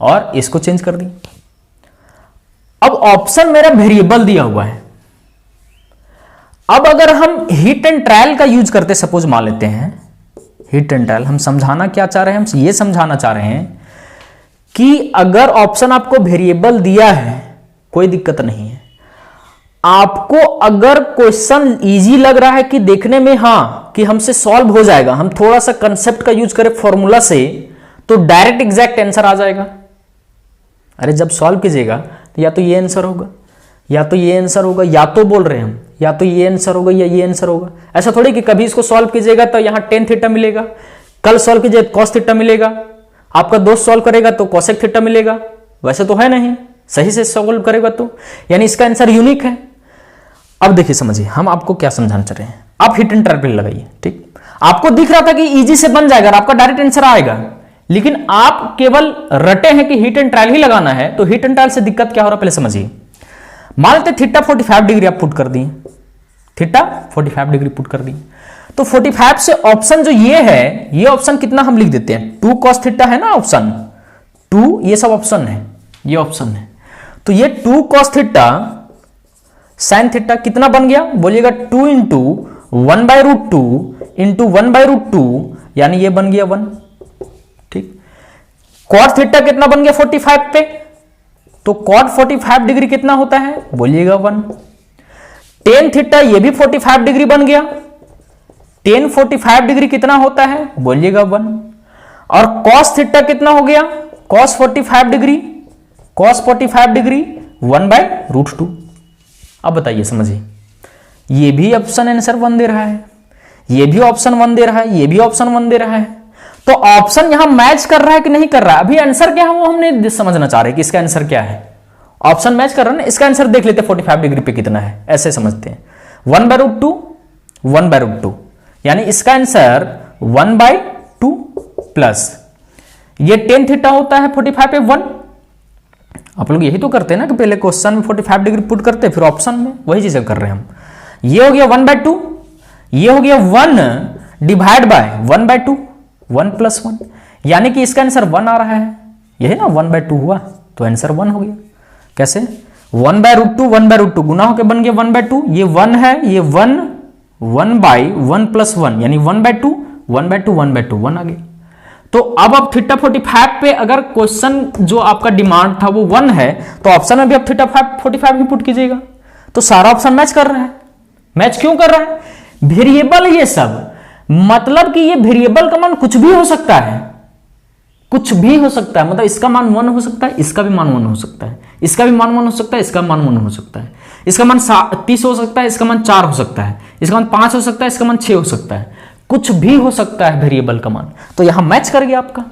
और इसको चेंज कर दिए। अब ऑप्शन मेरा वेरिएबल दिया हुआ है। अब अगर हम हिट एंड ट्रायल का यूज करते, सपोज मान लेते हैं हिट एंड ट्रायल, हम समझाना क्या चाह रहे हैं, हम ये समझाना चाह रहे हैं कि अगर ऑप्शन आपको वेरिएबल दिया है कोई दिक्कत नहीं है, आपको अगर क्वेश्चन इजी लग रहा है कि देखने में हाँ कि हमसे सॉल्व हो जाएगा, हम थोड़ा सा कंसेप्ट का यूज करें फॉर्मूला से, तो डायरेक्ट एग्जैक्ट आंसर आ जाएगा। अरे जब सॉल्व कीजिएगा तो या तो ये आंसर होगा या तो ये आंसर होगा, या तो बोल रहे हैं हम या तो ये आंसर होगा या ये आंसर होगा। ऐसा थोड़ी कि कभी इसको सॉल्व कीजिएगा तो यहां टेन थीटा मिलेगा, कल सॉल्व कीजिए कॉस थीटा मिलेगा, आपका दोस्त सॉल्व करेगा तो कोसेक थीटा मिलेगा, वैसे तो है नहीं, सही से सॉल्व करेगा तो, यानी इसका आंसर यूनिक है। अब देखिए समझिए, हम आपको क्या समझाना चाह रहे हैं, आप हिट एंड ट्रायल लगाइए, ठीक, आपको दिख रहा था कि इजी से बन जाएगा, आपका डायरेक्ट आंसर आएगा, लेकिन आप केवल रटे हैं कि हिट एंड ट्रायल ही लगाना है। तो हिट एंड ट्रायल से दिक्कत क्या हो रहा है पहले समझिए। मान लेते थीटा 45 डिग्री आप पुट कर दिए, थीटा 45 डिग्री पुट कर दिए, तो 45 से ऑप्शन जो ये है, ये ऑप्शन कितना हम लिख देते हैं 2 कॉस थीटा है ना, ऑप्शन 2, ये सब ऑप्शन है, ये ऑप्शन है, तो ये 2 कॉस थीटा साइन थीटा कितना बन गया बोलिएगा 2 इंटू 1/√2 इंटू 1/√2, यानी ये बन गया 1, ठीक। कॉट थीटा कितना बन गया 45 पे, तो कॉट 45 डिग्री कितना होता है बोलिएगा 1। टेन थीटा ये भी 45 डिग्री बन गया, टेन 45 डिग्री कितना होता है बोलिएगा 1। और कॉस थीटा कितना हो गया, कॉस 45 डिग्री, cos 45 डिग्री 1/√2। अब बताइए, समझिए, ये भी ऑप्शन आंसर 1 दे रहा है, ये भी ऑप्शन 1 दे रहा है, ये भी ऑप्शन 1 दे रहा है। तो ऑप्शन यहां मैच कर रहा है कि नहीं कर रहा है? अभी आंसर क्या है वो हमने समझना चाह रहे हैं कि इसका आंसर क्या है। ऑप्शन मैच कर रहा है ना, इसका आंसर देख लेते हैं 45 डिग्री पे कितना है, ऐसे समझते हैं। 1/√2 1/√2, यानी इसका आंसर 1/2 प्लस ये tan थीटा होता है 45 पे 1। आप लोग यही तो करते हैं ना कि पहले क्वेश्चन में 45 डिग्री पुट करते हैं, फिर ऑप्शन में वही चीजें कर रहे हैं हम। ये हो गया 1/2, ये हो गया 1 डिवाइड बाय 1/2, 1 + 1, यानी कि इसका आंसर 1 आ रहा है। यही ना 1/2 हुआ, तो आंसर 1 हो गया। कैसे? 1/√2 1/√2 गुना होकर बन गया 1/2, ये 1 है, ये 1 1/1 + 1 यानी 1/2 1/2 1/2 1 आ गया। तो अब आप थीटा 45 पे अगर क्वेश्चन जो आपका डिमांड था वो 1 है, तो ऑप्शन में भी आप थीटा 45 ही पुट कीजिएगा। तो सारा ऑप्शन मैच कर रहा है। मैच क्यों कर रहा है? वेरिएबल ये सब, मतलब कि ये वेरिएबल का मान कुछ भी हो सकता है, कुछ भी हो सकता है। मतलब इसका मान 1 हो सकता है, इसका भी मान 1 हो सकता है, इसका भी मान 1 हो सकता है, इसका मान 1 हो सकता है, इसका मान 30 हो सकता है, इसका मान 4 हो सकता है, इसका मान 5 हो सकता है, इसका मान 6 हो सकता है, कुछ भी हो सकता है वेरिएबल का मान। तो यहां मैच कर गया आपका।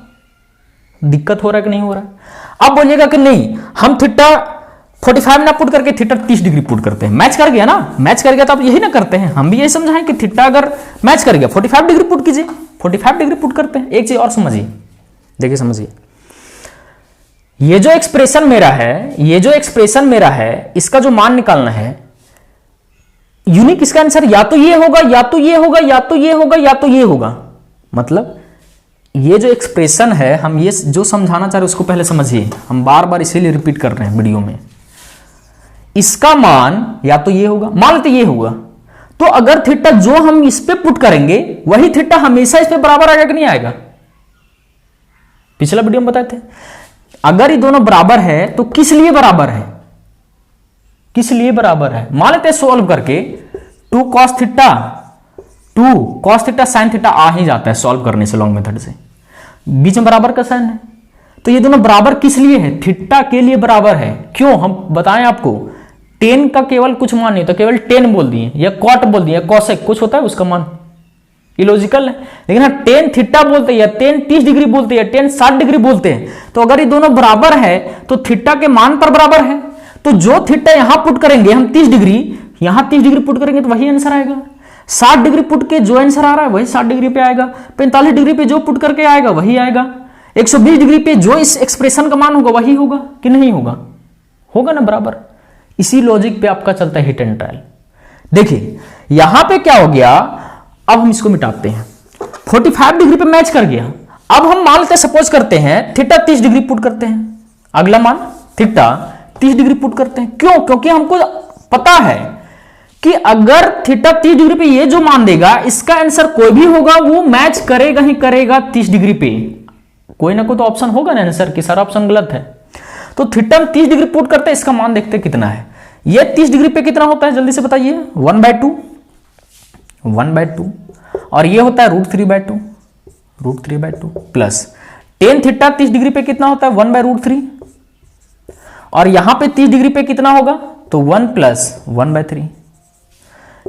दिक्कत हो रहा है कि नहीं हो रहा है? अब बोलिएगा कि नहीं, हम थीटा 45 ना पुट करके थीटा 30 डिग्री पुट करते हैं। मैच कर गया ना, मैच कर गया तो आप यही ना करते हैं। हम भी यही समझाएं कि थीटा अगर मैच कर गया 45 डिग्री पुट कीजिए, 45 डिग्री पुट करते हैं। एक चीज और समझिए, देखिए समझिए, ये जो एक्सप्रेशन मेरा है, ये जो एक्सप्रेशन मेरा है, इसका जो मान निकालना है यूनिक, इसका आंसर या तो ये होगा, या तो ये होगा, या तो ये होगा, या तो ये होगा। मतलब ये जो एक्सप्रेशन है, हम ये जो समझाना चाह रहे हैं उसको पहले समझिए। हम बार बार इसीलिए रिपीट कर रहे हैं वीडियो में। इसका मान या तो ये होगा, मान लेते ये होगा, तो अगर थीटा जो हम इस पे पुट करेंगे वही थीटा हमेशा इस पे बराबर आएगा कि नहीं आएगा? पिछला वीडियो में बताए थे, अगर ये दोनों बराबर है तो किस लिए बराबर है? किस लिए बराबर है? मान लेते हैं सोल्व करके 2 cos थीटा sin थीटा आ ही जाता है सॉल्व करने से, लॉन्ग मेथड से। बीच में बराबर का साइन है, तो ये दोनों बराबर किस लिए है? थीटा के लिए बराबर है। क्यों? हम बताएं आपको, tan का केवल कुछ मान नहीं, तो केवल tan बोल दिए या cot बोल दिए, cosec कुछ होता है उसका मान, इलॉजिकल है। लेकिन हाँ tan थीटा बोलते हैं, या tan 30 डिग्री बोलते हैं, या tan 60 डिग्री बोलते हैं, तो अगर ये दोनों बराबर है तो थीटा के मान पर बराबर है। तो जो थीटा यहां पुट करेंगे हम 30 डिग्री, यहां 30 डिग्री पुट करेंगे तो वही आंसर आएगा। 60 डिग्री पुट के जो आंसर आ रहा है वही 60 डिग्री पे आएगा। 45 डिग्री पे जो पुट करके आएगा वही आएगा। 120 डिग्री पे जो इस एक्सप्रेशन का मान होगा वही होगा कि नहीं होगा? होगा ना बराबर। इसी लॉजिक पे आपका चलता है हिट एंड ट्रायल। देखिए यहां पे क्या हो गया, अब हम इसको मिटाते हैं। 45 डिग्री पे मैच कर गया। अब हम मान लेते सपोज करते हैं थीटा 30 डिग्री पुट करते हैं। अगला मान थीटा 30 डिग्री पुट करते हैं। क्यों? क्योंकि हमको पता है कि अगर थीटा 30 डिग्री पे ये जो मान देगा, इसका आंसर कोई भी होगा वो मैच करेगा ही करेगा 30 डिग्री पे। कोई ना कोई तो ऑप्शन होगा ना आंसर की, सारा ऑप्शन गलत है। तो थीटा 30 डिग्री पुट करते हैं, इसका मान देखते हैं कितना है। ये 30 डिग्री पे कितना होता है जल्दी से बताइए? 1/2 और ये होता है √3/2 प्लस tan थीटा 30 डिग्री पे कितना होता है? 1/√3। और यहां पे 30 डिग्री पे कितना होगा? तो 1 + 1/3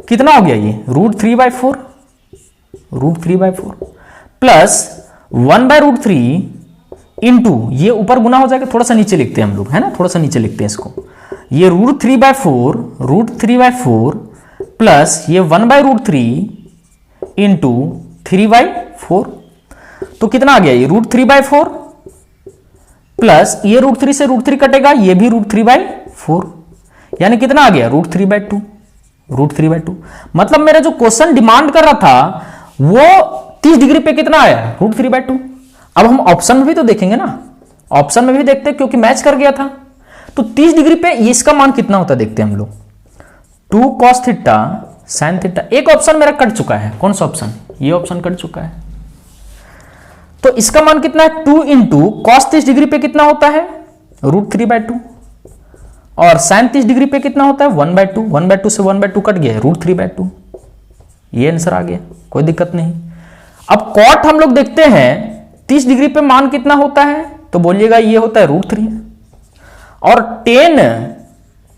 कितना हो गया? ये √3/4 प्लस 1/√3 इंटू ये ऊपर गुना हो जाएगा, थोड़ा सा नीचे लिखते हैं हम लोग, है ना, थोड़ा सा नीचे लिखते हैं इसको। ये √3/4 प्लस ये 1/√3 इंटू 3/4, तो कितना आ गया? ये √3/4 प्लस ये √3 से √3 कटेगा, ये भी √3/4, यानी कितना आ गया? √3/2। मतलब मेरा जो क्वेश्चन डिमांड कर रहा था वो 30 डिग्री पे कितना आया? √3/2। अब हम ऑप्शन में भी तो देखेंगे ना, ऑप्शन में भी देखते हैं क्योंकि मैच कर गया था। तो 30 डिग्री पे इसका मान कितना होता है देखते हैं हम लोग। 2 cos थीटा sin थीटा। एक ऑप्शन मेरा कट चुका है, कौन सा ऑप्शन? ये ऑप्शन कट चुका है। तो इसका मान कितना है? 2 इंटू cos 30 डिग्री पे कितना होता है? √3/2 और sin 30 डिग्री पे कितना होता है? 1/2। 1/2 से 1/2 कट गया है, √3/2। ये आंसर आ गया, कोई दिक्कत नहीं। अब cot हम लोग देखते हैं 30 डिग्री पे मान कितना होता है, तो बोलिएगा ये होता है √3। और टेन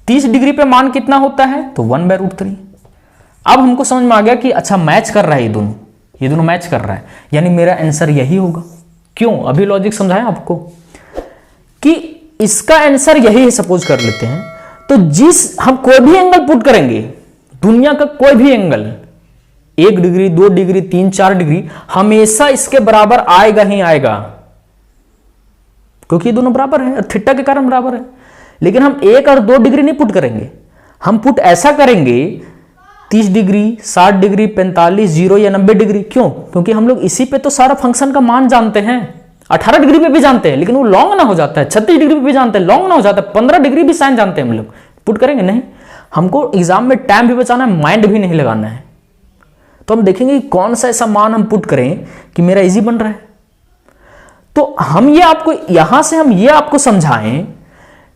30 डिग्री पे मान कितना होता है, तो 1/√3। अब हमको समझ में आ गया कि अच्छा मैच कर रहा है ये दोनों मैच कर रहा है, यानी मेरा आंसर यही होगा। क्यों, अभी लॉजिक समझाया आपको कि इसका आंसर यही है, सपोज कर लेते हैं। तो जिस हम कोई भी एंगल पुट करेंगे, दुनिया का कोई भी एंगल, 1 डिग्री 2 डिग्री 3 4 डिग्री, हमेशा इसके बराबर आएगा ही आएगा, क्योंकि ये दोनों बराबर है, थीटा के कारण बराबर है। लेकिन हम 1 और 2 डिग्री नहीं पुट करेंगे, हम पुट ऐसा करेंगे 30 डिग्री 60 डिग्री 45 0 या 90 डिग्री। क्यों, क्योंकि हम लोग इसी पे तो सारा फंक्शन का मान जानते हैं। 18 डिग्री पे भी जानते हैं, लेकिन वो लॉन्ग ना हो जाता है। 36 डिग्री पे भी जानते हैं, लॉन्ग ना हो जाता है। 15 डिग्री भी साइन जानते हैं हम लोग, पुट करेंगे नहीं। हमको एग्जाम में टाइम भी बचाना है, माइंड भी नहीं लगाना है। तो हम देखेंगे कि कौन सा ऐसा मान हम पुट करें कि मेरा इजी बन रहा है। तो हम ये आपको यहां से हम ये आपको समझाएं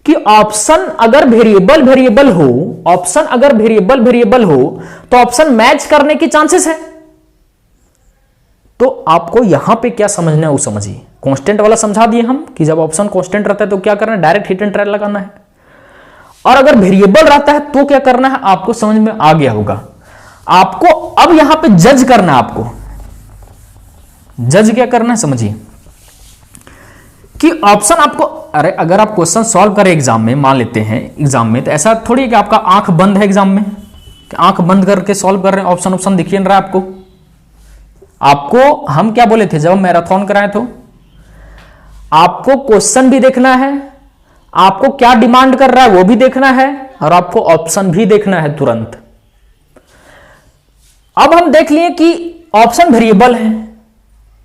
कि ऑप्शन अगर वेरिएबल हो, ऑप्शन अगर वेरिएबल हो तो ऑप्शन मैच करने की चांसेस है। तो आपको यहां पे क्या समझना है वो समझिए। कांस्टेंट वाला समझा दिए हम कि जब ऑप्शन कांस्टेंट रहता है तो क्या करना है, डायरेक्ट हिट एंड ट्रायल लगाना है। और अगर वेरिएबल रहता है तो क्या करना है, आपको समझ में आ गया होगा। आपको अब यहां पे जज करना है, आपको जज क्या करना है समझिए कि ऑप्शन आपको, अरे अगर आप क्वेश्चन सॉल्व करें एग्जाम में, मान लेते हैं एग्जाम में, तो ऐसा थोड़ी है कि आपका आंख बंद है एग्जाम में, कि आंख बंद करके सॉल्व कर रहे हैं, ऑप्शन दिखिए नहीं रहा है आपको हम क्या बोले थे जब हम मैराथन कराए तो, आपको क्वेश्चन भी देखना है, आपको क्या डिमांड कर रहा है वो भी देखना है, और आपको ऑप्शन भी देखना है तुरंत। अब हम देख लिए कि ऑप्शन वेरिएबल है,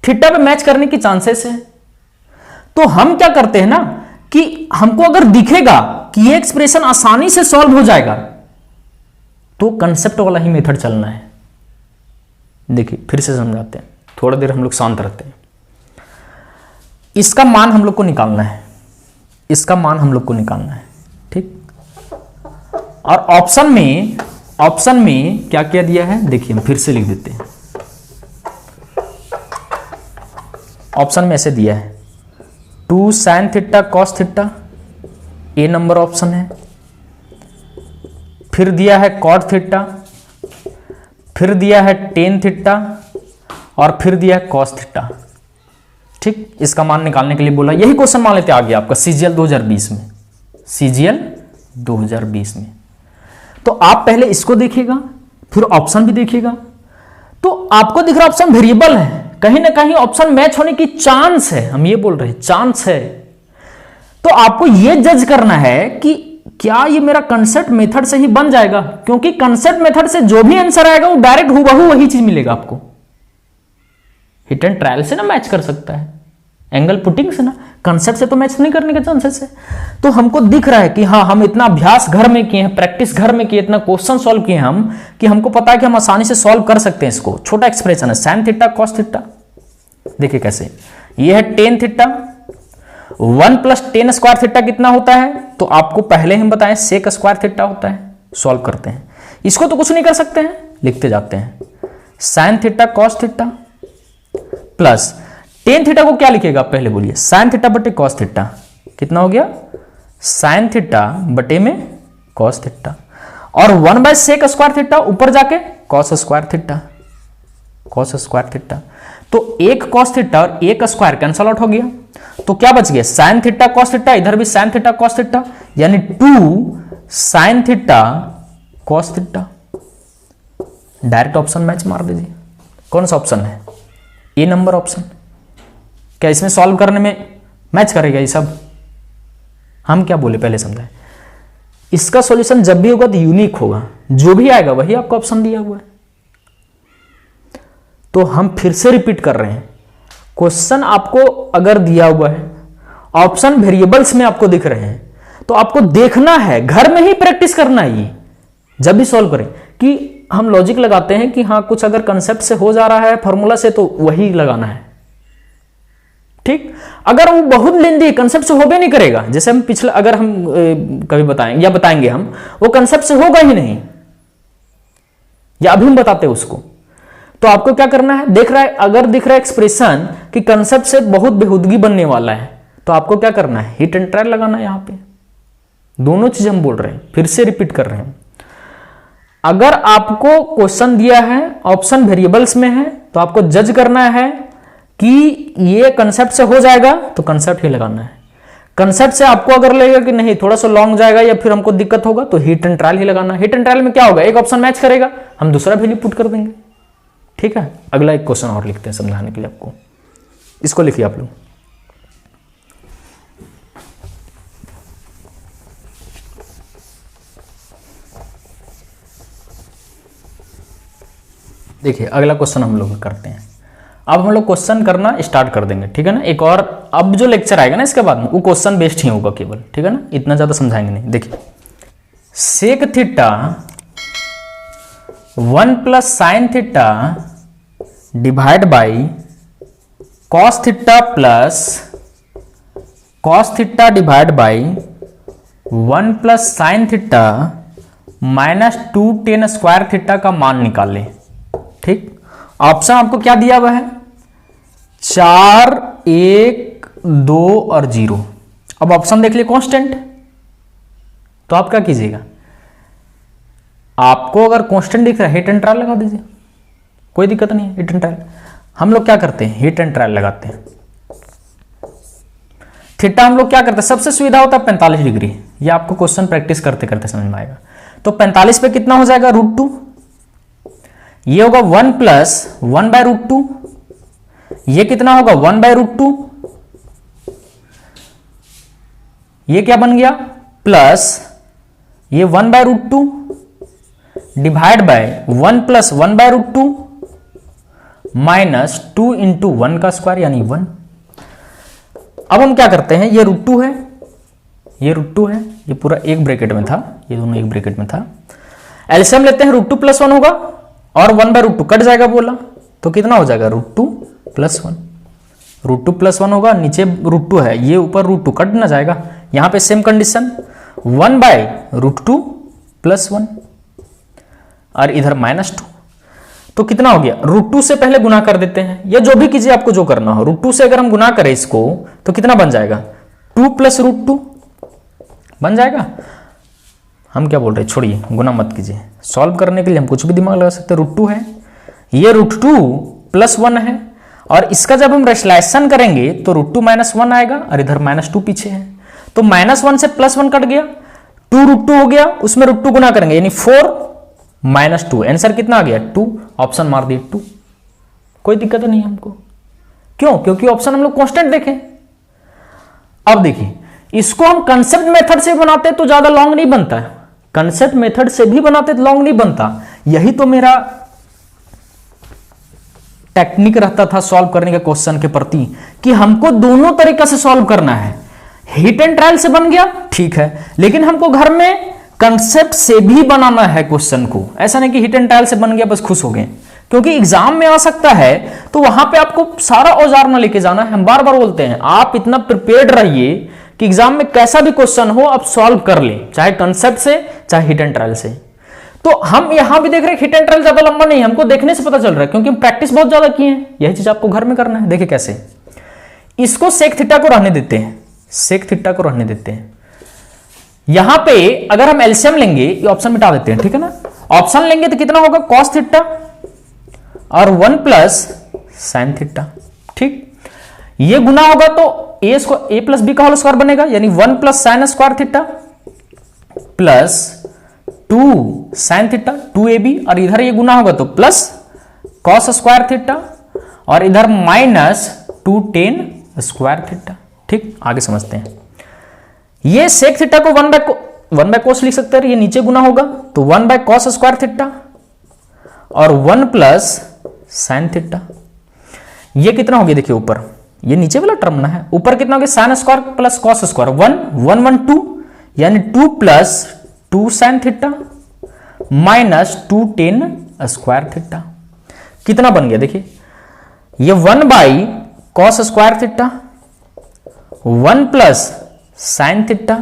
थीटा पे मैच करने की चांसेस है। तो हम क्या करते हैं ना कि हमको अगर दिखेगा कि ये एक्सप्रेशन आसानी से सॉल्व हो जाएगा तो कंसेप्ट वाला ही मेथड चलना है। देखिए फिर से समझाते हैं, थोड़ा देर हम लोग शांत रहते हैं। इसका मान हम लोग को निकालना है, इसका मान हम लोग को निकालना है, ठीक। और ऑप्शन में क्या क्या दिया है देखिए, हम फिर से लिख देते हैं। ऑप्शन में ऐसे दिया है 2 sin थीटा cos थीटा, ए नंबर ऑप्शन है। फिर दिया है cot थीटा, फिर दिया है tan थीटा, और फिर दिया है cos थीटा, ठीक। इसका मान निकालने के लिए बोला, यही क्वेश्चन मान लेते आ गया आपका CGL 2020 में, CGL 2020 में। तो आप पहले इसको देखिएगा, फिर ऑप्शन भी देखिएगा। तो आपको दिख रहा ऑप्शन वेरिएबल है, कहीं ना कहीं ऑप्शन मैच होने की चांस है, हम ये बोल रहे हैं चांस है। तो आपको ये जज करना है कि क्या ये मेरा कंसेप्ट मेथड से ही बन जाएगा, क्योंकि कंसेप्ट मेथड से जो भी आंसर आएगा वो डायरेक्ट हूबहू वही चीज मिलेगा आपको। हिट एंड ट्रायल से ना मैच कर सकता है, एंगल पुटिंग से ना, कंसेप्ट से तो मैच नहीं करने के चांसेस है। तो हमको दिख रहा है कि हाँ हम इतना अभ्यास घर में किए हैं, प्रैक्टिस घर में किए, इतना क्वेश्चन सॉल्व किए हम कि हमको पता है कि हम आसानी से सॉल्व कर सकते हैं इसको। छोटा एक्सप्रेशन है साइन थीटा कॉस थीटा, देखिए कैसे, ये है tan theta, 1 + tan square theta कितना होता है, तो आपको पहले हम बताएं सेक स्क्वायर थीटा होता है। सॉल्व करते हैं इसको, तो कुछ नहीं कर सकते हैं, लिखते जाते हैं sign theta cos theta plus tan theta को क्या लिखेगा पहले बोलिए, साइन थीटा बटे कॉस थीटा, कितना हो गया साइन थीटा बटे में कॉस थीटा, और 1/sec स्क्वायर थीटा ऊपर जाके cos square theta, cos square theta. तो एक कॉस थीटा और एक स्क्वायर कैंसल आउट हो गया, तो क्या बच गया साइन थीटा कॉस थीटा, इधर भी साइन थीटा कॉस थीटा, यानी 2 sin theta cos theta. Direct option match मार दीजिए। कौन सा ऑप्शन है, ए नंबर ऑप्शन। क्या इसमें सॉल्व करने में मैच करेगा ये सब, हम क्या बोले पहले समझाए, इसका सॉल्यूशन जब भी होगा तो यूनिक होगा, जो भी आएगा वही आपको ऑप्शन दिया हुआ है। तो हम फिर से रिपीट कर रहे हैं, क्वेश्चन आपको अगर दिया हुआ है, ऑप्शन वेरिएबल्स में आपको दिख रहे हैं, तो आपको देखना है, घर में ही प्रैक्टिस करना है ये जब भी सॉल्व करें, कि हम लॉजिक लगाते हैं कि हाँ कुछ अगर कंसेप्ट से हो जा रहा है फॉर्मूला से तो वही लगाना है, ठीक। अगर वो बहुत लेंदी कंसेप्ट से हो भी नहीं करेगा, जैसे हम पिछले अगर हम कभी बताएंगे या बताएंगे हम, वो कंसेप्ट से होगा ही नहीं, या अभी हम बताते हैं उसको, तो आपको क्या करना है, देख रहा है अगर दिख रहा है एक्सप्रेशन कि कंसेप्ट से बहुत बेहूदगी बनने वाला है, तो आपको क्या करना है, हिट एंड ट्रायल लगाना है यहां पे। दोनों चीज हम बोल रहे हैं, फिर से रिपीट कर रहे हैं। अगर आपको क्वेश्चन दिया है, ऑप्शन वेरिएबल्स में है, तो आपको जज करना है कि ये कंसेप्ट से हो जाएगा तो कंसेप्ट ही लगाना है। कंसेप्ट से आपको अगर लगेगा कि नहीं थोड़ा सा लॉन्ग जाएगा या फिर हमको दिक्कत होगा तो हिट एंड ट्रायल ही लगाना। हिट एंड ट्रायल में क्या होगा, एक ऑप्शन मैच करेगा, हम दूसरा वैल्यू पुट कर देंगे। ठीक है, अगला एक क्वेश्चन और लिखते हैं समझाने के लिए आपको। इसको लिखिए आप लोग। देखिए अगला क्वेश्चन हम लोग करते हैं। अब हम लोग क्वेश्चन करना स्टार्ट कर देंगे, ठीक है ना। एक और अब जो लेक्चर आएगा ना इसके बाद में वो क्वेश्चन बेस्ड ही होगा केवल, ठीक है ना, इतना ज्यादा समझाएंगे नहीं। देखिए sec theta 1 plus sine theta divide by cos theta plus cos theta divide by 1 plus sine theta minus 2 tan square theta का मान निकालें। ठीक, ऑप्शन आपको क्या दिया हुआ है, 4, 1, 2 और 0। अब ऑप्शन देख लिए कांस्टेंट, तो आप क्या कीजिएगा, आपको अगर कांस्टेंट दिख रहा है हिट एंड ट्रायल लगा दीजिए, कोई दिक्कत नहीं है। हिट एंड ट्रायल हम लोग क्या करते हैं, हिट एंड ट्रायल लगाते हैं। थीटा हम लोग क्या करते हैं, सबसे सुविधा होता है 45 डिग्री। ये आपको क्वेश्चन प्रैक्टिस करते करते समझ में आएगा। तो 45 पे कितना हो जाएगा, √2। ये होगा 1 प्लस 1/√2। ये कितना होगा, 1/√2। ये क्या बन गया, प्लस ये 1/√2 divide by 1 plus 1/√2 minus 2 into 1 का स्क्वायर यानी 1। अब हम क्या करते हैं, ये √2 है, ये √2 है, ये पूरा एक ब्रैकेट में था, ये दोनों एक ब्रैकेट में था। एलसीएम लेते हैं, √2 + 1 होगा और 1/√2 कट जाएगा बोला, तो कितना हो जाएगा, √2 + 1। √2 + 1 होगा, नीचे √2 है, ये ऊपर √2 कट ना जाएगा। यहां पे सेम कंडीशन 1/√2 + 1 और इधर -2, तो कितना हो गया, √2 से पहले गुना कर देते हैं, या जो भी कीजिए आपको जो करना हो। √2 से अगर हम गुना करें इसको तो कितना बन जाएगा, 2 + √2 बन जाएगा। हम क्या बोल रहे हैं, छोड़िए गुना मत कीजिए, सॉल्व करने के लिए हम कुछ भी दिमाग लगा सकते हैं। √2 है, ये √2 + 1 है, और इसका जब हम रेशनलाइजेशन करेंगे तो √2 - 1 आएगा और इधर -2 पीछे है, तो -1 से +1 कट गया, 2 √2 हो गया, उसमें √2 गुना करेंगे यानी 4 - 2, आंसर कितना आ गया, 2। ऑप्शन मार दिए 2, कोई दिक्कत नहीं हमको। क्यों, क्योंकि ऑप्शन हम लोग कांस्टेंट देखें। अब देखिए इसको हम कंसेप्ट मेथड से बनाते हैं तो ज्यादा लॉन्ग नहीं बनता है, कंसेप्ट मेथड से भी बनाते तो लॉन्ग नहीं बनता। यही तो मेरा टेक्निक रहता था सॉल्व करने के क्वेश्चन के प्रति, कि हमको दोनों तरीका से सॉल्व करना है। हिट एंड ट्रायल से बन गया ठीक है, लेकिन हमको घर में कंसेप्ट से भी बनाना है क्वेश्चन को। ऐसा नहीं कि हिट एंड ट्रायल से बन गया बस खुश हो गए, क्योंकि एग्जाम में आ सकता है तो वहां पे आपको सारा औजार ना लेके जाना है। हम बार बार बोलते हैं आप इतना प्रिपेयर्ड रहिए कि एग्जाम में कैसा भी क्वेश्चन हो आप सॉल्व कर ले, चाहे कंसेप्ट से चाहे हिट एंड ट्रायल से। तो हम यहां भी देख रहे हैं हिट एंड ट्रायल ज्यादा लंबा नहीं, हमको देखने से पता चल रहा है, क्योंकि हम प्रैक्टिस बहुत ज्यादा किए हैं। यही चीज आपको घर में करना है। देखिए कैसे, इसको सेक थीटा को रहने देते हैं, सेक थीटा को रहने देते हैं। यहां पे अगर हम एलसीएम लेंगे, ये ऑप्शन मिटा देते हैं, ठीक है ना। ऑप्शन लेंगे तो कितना होगा, कॉस थीटा और 1 प्लस साइन थीटा। ठीक, ये गुना होगा तो a + b का होल स्क्वायर बनेगा, यानी 1 plus sine square theta plus 2 sine theta 2ab, और इधर ये गुना होगा तो प्लस कॉस स्क्वायर थीटा और इधर -2 टेन स्क्वायर थीटा। ठीक, आगे समझते हैं। ये सेक थीटा को 1 बाय कॉस लिख सकते हैं, ये नीचे गुना होगा तो 1 बाय कॉस स्क्वायर थीटा और 1 प्लस साइन थीटा। ये कितना हो गया, देखिए ऊपर ये नीचे वाला टर्म ना है, ऊपर कितना हो गया, sine square plus cos square 1 1 1 2, यानी 2 plus 2 sine theta -2 tan square theta. कितना बन गया, देखिए ये 1 by cos square theta 1 plus sine theta.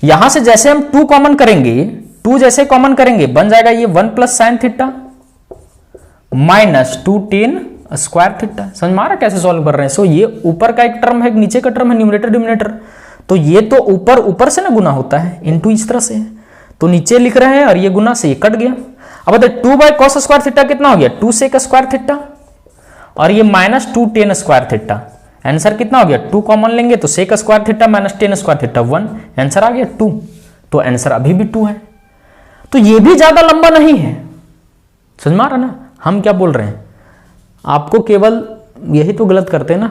यहां से जैसे हम 2 कॉमन करेंगे, 2 जैसे कॉमन करेंगे बन जाएगा ये 1 plus sine theta -2 tan square theta. समझ में आ रहा कैसे सॉल्व कर रहे हैं। सो ये ऊपर का एक टर्म है, नीचे का टर्म है, न्यूमरेटर डिनोमिनेटर, तो ये तो ऊपर ऊपर से ना गुना होता है, इंटू इस तरह से है, तो नीचे लिख रहे हैं और ये गुना से ये कट गया। अब बताइए 2 बाय कॉस स्क्वायर थीटा कितना हो गया, 2 सेक स्क्वायर थीटा, और ये minus 2 tan square theta. Answer कितना हो गया, 2 कॉमन लेंगे तो sec square theta minus tan square theta 1, answer आ गया 2। तो आंसर अभी भी 2 है। तो ये भी ज्यादा लंबा नहीं है, समझ में आ रहा ना हम क्या बोल रहे हैं। आपको केवल यही तो गलत करते हैं ना,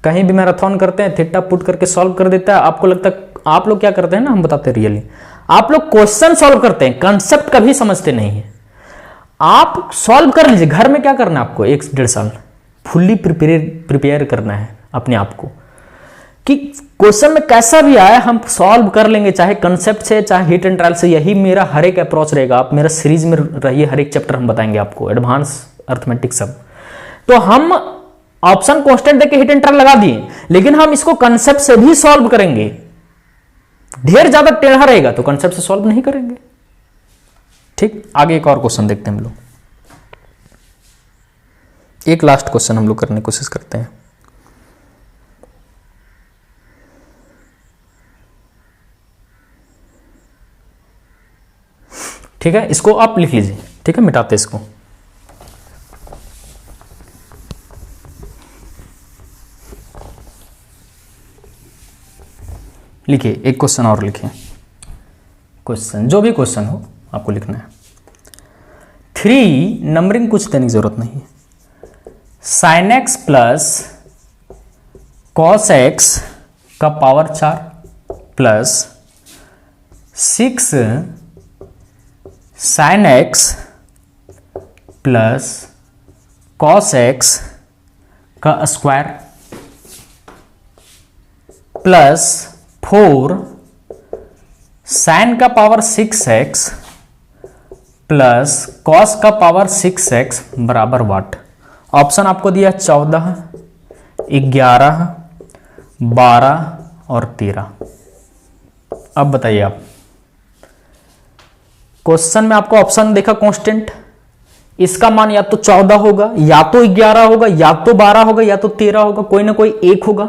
कहीं भी मैराथन करते हैं थीटा पुट करके सॉल्व कर देता है, आपको लगता है आप लोग क्या करते हैं ना, हम बताते हैं रियली, आप लोग क्वेश्चन सॉल्व करते हैं, कंसेप्ट कभी समझते नहीं है। आप सॉल्व कर लीजिए, घर में क्या करना है आपको 1-1.5 साल फुल्ली प्रिपेयर करना है अपने आप को कि क्वेश्चन में कैसा भी आए हम सॉल्व कर लेंगे, चाहे कंसेप्ट से चाहे हिट एंड ट्रायल से। यही मेरा हर एक अप्रोच रहेगा। आप मेरा सीरीज में रहिए, हर एक चैप्टर हम बताएंगे आपको, एडवांस अर्थमेटिक सब। तो हम ऑप्शन कांस्टेंट देके हिट एंड ट्रायल लगा दिए, लेकिन हम इसको कंसेप्ट से भी सॉल्व करेंगे। ढेर ज्यादा टेढ़ा रहेगा तो कंसेप्ट से सॉल्व नहीं करेंगे। ठीक, आगे एक और क्वेश्चन देखते हैं हम लोग। एक लास्ट क्वेश्चन हम लोग करने की कोशिश करते हैं। ठीक है, इसको आप लिख लीजिए। ठीक है, मिटाते इसको। लिखिए, एक क्वेश्चन और लिखिए। क्वेश्चन जो भी क्वेश्चन हो आपको लिखना है। 3 नंबरिंग कुछ देने की जरूरत नहीं है। Sine x plus cos x का power 4 plus 6 sine x plus cos x का स्क्वायर प्लस 4 साइन का पावर 6x प्लस कॉस का पावर 6x बराबर वाट। ऑप्शन आपको दिया 14, 11, 12 और 13। अब बताइए आप, क्वेश्चन में आपको ऑप्शन देखा कांस्टेंट, इसका मान या तो 14 होगा, या तो 11 होगा, या तो 12 होगा, या तो 13 होगा, कोई ना कोई एक होगा।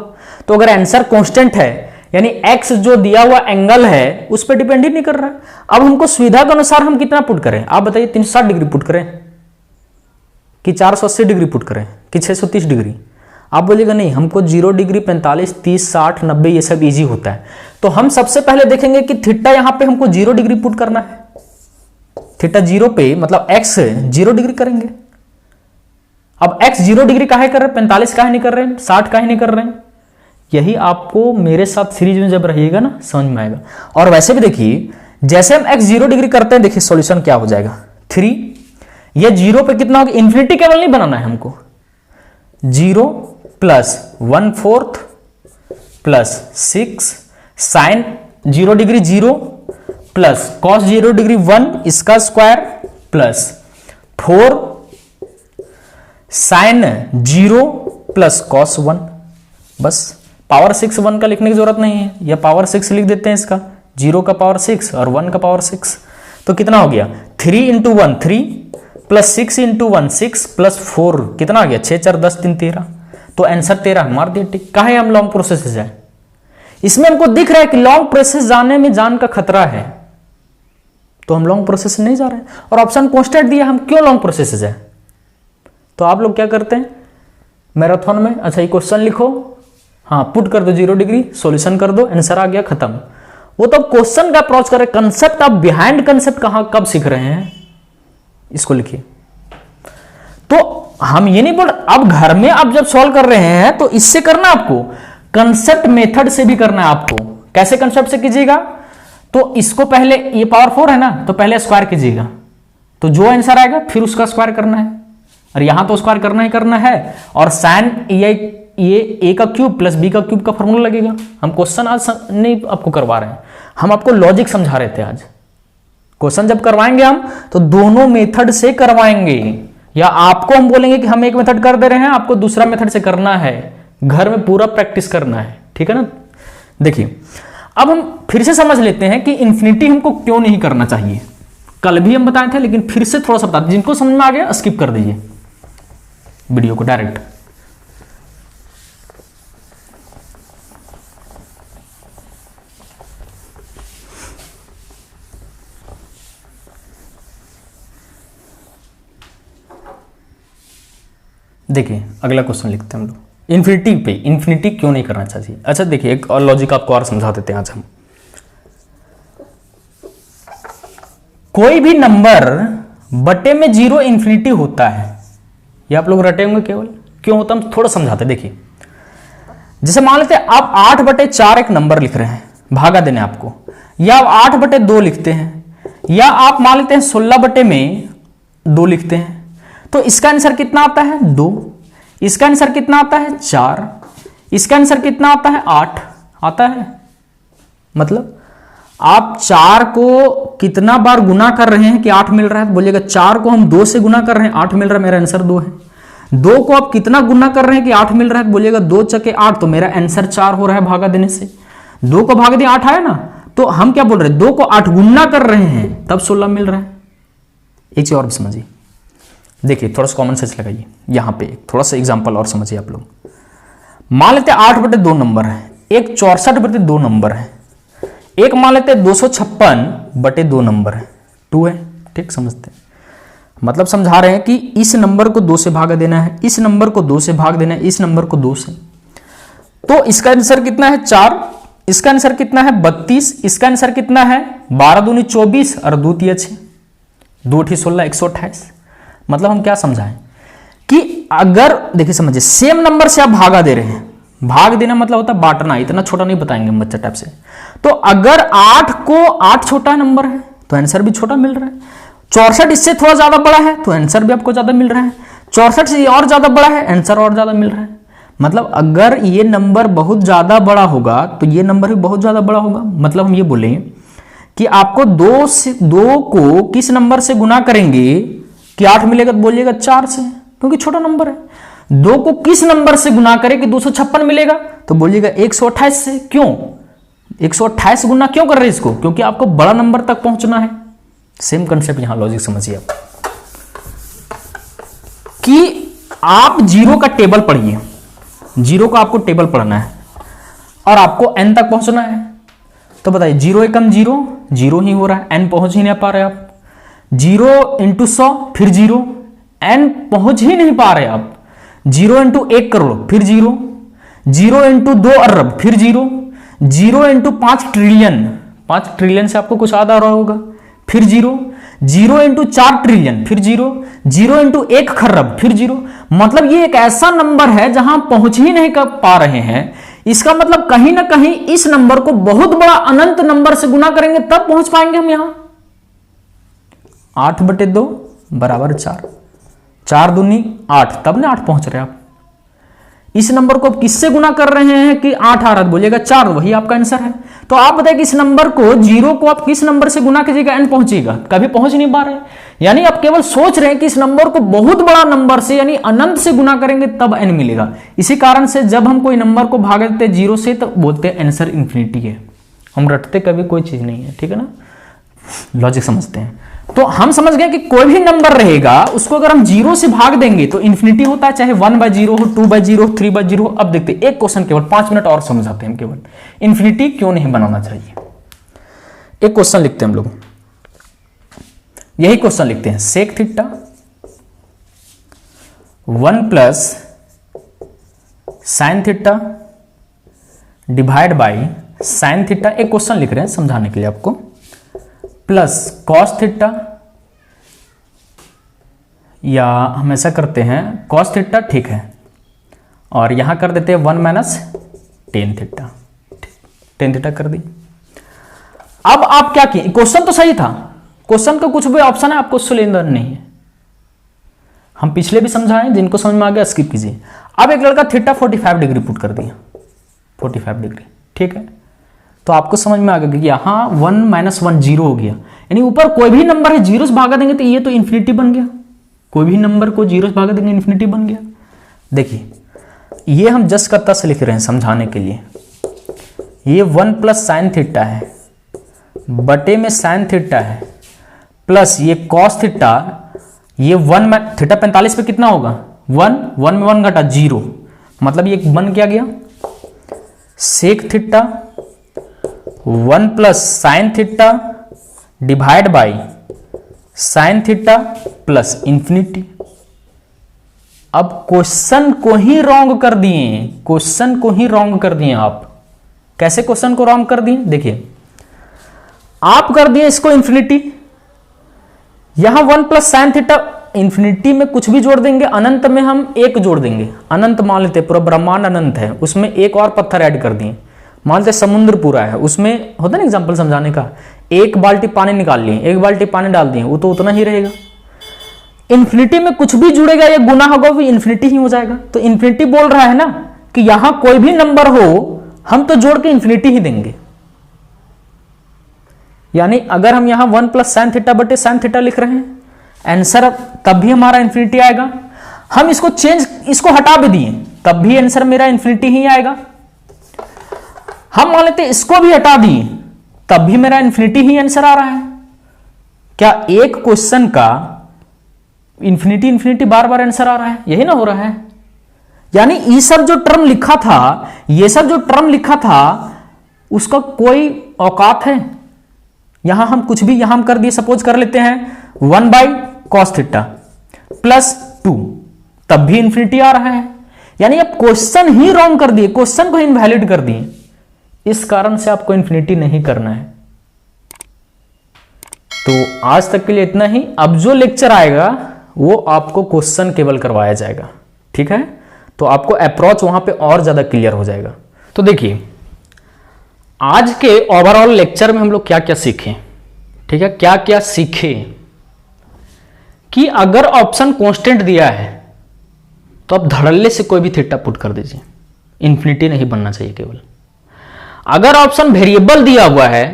तो अगर आंसर कांस्टेंट है यानी x जो दिया हुआ एंगल है उस पर डिपेंड ही नहीं कर रहा है। अब हमको सुविधा के अनुसार हम कितना पुट करें, आप बताइए, 360 डिग्री पुट करें कि 480 डिग्री पुट करें कि 630 डिग्री। आप बोलिएगा नहीं, हमको 0 डिग्री, 45, 30, 60, 90 ये सब इजी होता है। तो हम सबसे पहले देखेंगे कि थीटा यहां पे हमको 0 डिग्री पुट करना है। थीटा 0 पे मतलब x 0 डिग्री करेंगे। अब x 0 डिग्री काहे कर रहे हैं, 45 काहे नहीं कर रहे हैं, 60 काहे नहीं कर रहे हैं। यही आपको मेरे साथ सीरीज में जब रहिएगा ना समझ में आएगा। और वैसे भी देखिए, जैसे हम x 0 डिग्री करते हैं, देखिए सॉल्यूशन क्या हो जाएगा। 3 ये 0 पे कितना होगा, इंफिनिटी केवल नहीं बनाना है हमको। 0 plus 1/4 plus 6 sine 0 degree 0 plus cos 0 degree 1 इसका square plus 4 sine 0 plus cos 1। बस पावर 6 1 का लिखने की जरूरत नहीं है, या पावर 6 लिख देते हैं इसका, 0 का पावर 6 और 1 का पावर 6। तो कितना हो गया, 3 × 1 3 प्लस 6 × 1 6 प्लस 4 कितना आ गया, 6 4 10 3 13। तो आंसर 13 मार दिया टिक। काहे हम लॉन्ग प्रोसेस से जाए, इसमें हमको दिख रहा है कि लॉन्ग प्रोसेस जाने में जान का खतरा है, तो हम लॉन्ग प्रोसेस से नहीं जा रहे हैं। और ऑप्शन कांस्टेंट दिया, हम क्यों लॉन्ग प्रोसेस से जाए। तो आप लोग क्या करते हैं मैराथन में, अच्छा ये क्वेश्चन लिखो, हाँ पुट कर दो 0 डिग्री, सॉल्यूशन कर दो, आंसर आ गया, खत्म। वो तो क्वेश्चन का अप्रोच करें, कंसेप्ट आप बिहाइंड कंसेप्ट कहां कब सीख रहे हैं, इसको लिखिए। तो हम ये नहीं बोल, अब घर में आप जब सॉल्व कर रहे हैं तो इससे करना आपको, कंसेप्ट मेथड से भी करना है आपको। कैसे कंसेप्ट से कीजिएगा, तो इसको पहले, ये पावर 4 है ना, तो पहले स्क्वायर कीजिएगा, तो जो आंसर आएगा फिर उसका स्क्वायर करना है, और यहां तो स्क्वायर करना ही करना है। और साइन ये a का क्यूब प्लस b का क्यूब का फॉर्मूला लगेगा। हम क्वेश्चन आज नहीं आपको करवा रहे हैं, हम आपको लॉजिक समझा रहे थे। आज क्वेश्चन जब करवाएंगे हम तो दोनों मेथड से करवाएंगे, या आपको हम बोलेंगे कि हम एक मेथड कर दे रहे हैं, आपको दूसरा मेथड से करना है, घर में पूरा प्रैक्टिस करना है, ठीक है ना। देखिए अब हम फिर से समझ लेते हैं कि इंफिनिटी हमको क्यों नहीं करना चाहिए। कल भी हम बताए थे, लेकिन फिर से थोड़ा सा बता, जिनको समझ में आ गया स्किप कर दीजिए वीडियो को डायरेक्ट। देखिए अगला क्वेश्चन लिखते हैं हम लोग, इन्फिनिटी पे इन्फिनिटी क्यों नहीं करना चाहिए। अच्छा देखिए एक और लॉजिक आपको और समझा देते हैं आज हम। कोई भी नंबर बटे में जीरो इन्फिनिटी होता है, ये आप लोग रटे होंगे केवल, क्यों होता है हम थोड़ा समझाते। देखिए जैसे मान लेते हैं आप 8/4 एक नंबर लिख रहे हैं, भागा देने आपको, या आप 8/2 लिखते हैं, या आप मान लेते हैं 16/2 लिखते हैं, तो इसका आंसर कितना आता है 2, इसका आंसर कितना आता है 4, इसका आंसर कितना आता है 8 आता है। मतलब आप 4 को कितना बार गुना कर रहे हैं कि 8 मिल रहा है, तो बोलिएगा 4 को हम 2 से गुना कर रहे हैं 8 मिल रहा है, मेरा आंसर 2 है। 2 को आप कितना गुना कर रहे हैं कि 8 मिल रहा है, तो बोलिएगा 2 चके 8, तो मेरा आंसर 4 हो रहा है भागा देने से। 2 को भाग दिया 8 आया ना, तो हम क्या बोल रहे हैं 2 को 8 गुना कर रहे हैं तब 16 मिल रहा है। एक चीज और भी समझिए, देखिए थोड़ा सा कॉमन सेंस लगाइए यहां पे, थोड़ा सा एग्जांपल और समझिए आप लोग। मान लेते हैं 8/2 नंबर है, एक 64/2 नंबर है, एक मान लेते हैं 256/2 नंबर है, 2 है, ठीक समझते हैं। मतलब समझा रहे हैं कि इस नंबर को 2 से भागा देना है, इस नंबर को 2 से भाग देना है, इस नंबर को 2 से, तो इसका आंसर कितना है 4, इसका आंसर कितना है 32, इसका आंसर कितना है 12 दूनी 24 और 2 तिया 6, 2 8 16 128। मतलब हम क्या समझाएं कि अगर देखिए समझिए सेम नंबर से आप भागा दे रहे हैं, भाग देना मतलब होता है बांटना, इतना छोटा नहीं बताएंगे हम बच्चा टाइप से। तो अगर 8 को 8 छोटा नंबर है तो आंसर भी छोटा मिल रहा है, 64 इससे थोड़ा ज्यादा बड़ा है तो आंसर भी आपको ज्यादा मिल रहा है, 64 से और ज्यादा बड़ा है आंसर और ज्यादा मिल रहा है। मतलब अगर ये नंबर बहुत ज्यादा बड़ा होगा तो ये नंबर भी बहुत ज्यादा बड़ा होगा। मतलब हम ये बोलें कि आपको 2 को किस नंबर से गुना करेंगे कि 8 मिलेगा, तो बोलिएगा 4 से, क्योंकि छोटा नंबर है। 2 को किस नंबर से गुना करें कि 256 मिलेगा, तो बोलिएगा 128 से। क्यों 128 गुना क्यों कर रहे हैं इसको, क्योंकि आपको बड़ा नंबर तक पहुंचना है। सेम कंसेप्ट यहां लॉजिक समझिए आप, कि आप जीरो का टेबल पढ़िए, जीरो का आपको टेबल पढ़ना है और आपको एन तक पहुंचना है। तो बताइए 0 एकम 0, 0 ही हो रहा है, एन पहुंच ही नहीं पा रहे आप। 0 × 100 फिर 0, एन पहुंच ही नहीं पा रहे आप। 0 × 1 करोड़ फिर 0, 0 × 2 अरब फिर 0, 0 × 5 ट्रिलियन, 5 ट्रिलियन से आपको कुछ याद आ रहा होगा, फिर 0, 0 × 4 ट्रिलियन फिर 0, 0 × 1 खरब फिर 0। मतलब ये एक ऐसा नंबर है जहां पहुंच ही नहीं कर पा रहे हैं। इसका मतलब कहीं ना कहीं इस नंबर को बहुत बड़ा अनंत नंबर से गुना करेंगे तब पहुंच पाएंगे हम यहां। 8/2 बराबर 4, 4 दूनी 8, तब ना 8 पहुंच रहे आप। इस नंबर को किससे गुना कर रहे हैं कि 8 आ रहा है, बोलिएगा 4, वही आपका आंसर है। तो आप बताइए कि इस नंबर को 0 को आप किस नंबर से गुना कीजिएगा एन पहुंचेगा, कभी पहुंच नहीं पा रहे। यानी आप केवल सोच रहे हैं कि इस नंबर को बहुत बड़ा नंबर से यानी अनंत से गुना करेंगे तब एन मिलेगा। इसी कारण से जब हम कोई नंबर को भाग देते 0 से तो बोलते हैं आंसर इंफिनिटी है, हम रटते कभी कोई चीज नहीं है, ठीक है ना, लॉजिक समझते हैं। तो हम समझ गए कि कोई भी नंबर रहेगा उसको अगर हम 0 से भाग देंगे तो इंफिनिटी होता है, चाहे 1/0 हो, 2/0 हो, 3/0 हो। अब देखते हैं एक क्वेश्चन, केवल 5 मिनट और समझाते हैं हम, केवल इंफिनिटी क्यों नहीं बनाना चाहिए। एक क्वेश्चन लिखते हैं हम लोग, यही क्वेश्चन लिखते हैं, sec theta 1 + sine theta divide by sine theta. एक क्वेश्चन लिख रहे हैं समझाने के लिए आपको, प्लस कॉस थीटा, या हम ऐसा करते हैं कॉस थीटा ठीक है, और यहां कर देते हैं 1 - टेन थीटा, टेन थीटा कर दी। अब आप क्या किए, क्वेश्चन तो सही था, क्वेश्चन का कुछ भी ऑप्शन है आपको उससे लेन देन नहीं है, हम पिछले भी समझाएं, जिनको समझ में आ गया स्किप कीजिए। अब एक लड़का थीटा 45 डिग्री पुट कर दिया, 45 डिग्री, ठीक है। तो आपको समझ में आ गया कि यहां 1 - 1 0 हो गया, यानी ऊपर कोई भी नंबर है 0 से भागा देंगे तो ये तो इन्फिनिटी बन गया, कोई भी नंबर को 0 से भागा देंगे इन्फिनिटी बन गया। देखिए ये हम जस्ट करता से लिख रहे हैं समझाने के लिए, ये 1 + साइन थीटा है बटे में साइन थीटा है, प्लस ये कॉस थीटा, ये 1 में थीटा 45 पे कितना होगा 1, 1 में 1 घटा 0, मतलब ये बन क्या गया sec theta 1 + sine theta divide by sine theta plus infinity. अब क्वेश्चन को ही रॉन्ग कर दिए, क्वेश्चन को ही रॉन्ग कर दिए आप। कैसे क्वेश्चन को रॉन्ग कर दिए? देखिए, आप कर दिए इसको इंफिनिटी, यहां 1 प्लस साइन थीटा, इंफिनिटी में कुछ भी जोड़ देंगे, अनंत में हम एक जोड़ देंगे। अनंत मान लेते, पूरा ब्रह्मांड अनंत है, उसमें एक और पत्थर ऐड कर दिए। मान लेते समुद्र पूरा है, उसमें होता है ना एग्जाम्पल समझाने का, एक बाल्टी पानी निकाल लिए, एक बाल्टी पानी डाल दिए, वो तो उतना ही रहेगा। इन्फिनिटी में कुछ भी जुड़ेगा या गुना होगा वो इन्फिनिटी ही हो जाएगा। तो इन्फिनिटी बोल रहा है ना कि यहां कोई भी नंबर हो हम तो जोड़ के इन्फिनिटी ही देंगे। यानी अगर हम यहां 1 प्लस साइन थीटा बटे साइन थीटा लिख रहे हैं, आंसर तब भी हमारा इन्फिनिटी आएगा। हम इसको चेंज, इसको हटा भी दिए तब भी आंसर मेरा इन्फिनिटी ही आएगा। हम मान लेते इसको भी हटा दिए तब भी मेरा इन्फिनिटी ही आंसर आ रहा है। क्या एक क्वेश्चन का इन्फिनिटी इन्फिनिटी बार बार आंसर आ रहा है? यही ना हो रहा है। यानी ये सब जो टर्म लिखा था, ये सब जो टर्म लिखा था उसका कोई औकात है? यहां हम कुछ भी यहां हम कर दिए, सपोज कर लेते हैं 1 बाई कॉस थीटा प्लस 2, तब भी इन्फिनिटी आ रहा है। यानी आप क्वेश्चन ही रॉन्ग कर दिए, क्वेश्चन को इनवैलिड कर दिए। इस कारण से आपको इन्फिनिटी नहीं करना है। तो आज तक के लिए इतना ही। अब जो लेक्चर आएगा वो आपको क्वेश्चन केवल करवाया जाएगा, ठीक है? तो आपको अप्रोच वहां पे और ज्यादा क्लियर हो जाएगा। तो देखिए, आज के ओवरऑल लेक्चर में हम लोग क्या क्या सीखे, ठीक है? क्या क्या सीखे कि अगर ऑप्शन कांस्टेंट दिया है तो आप धड़ल्ले से कोई भी थीटा पुट कर दीजिए, इन्फिनिटी नहीं बनना चाहिए केवल। अगर ऑप्शन वेरिएबल दिया हुआ है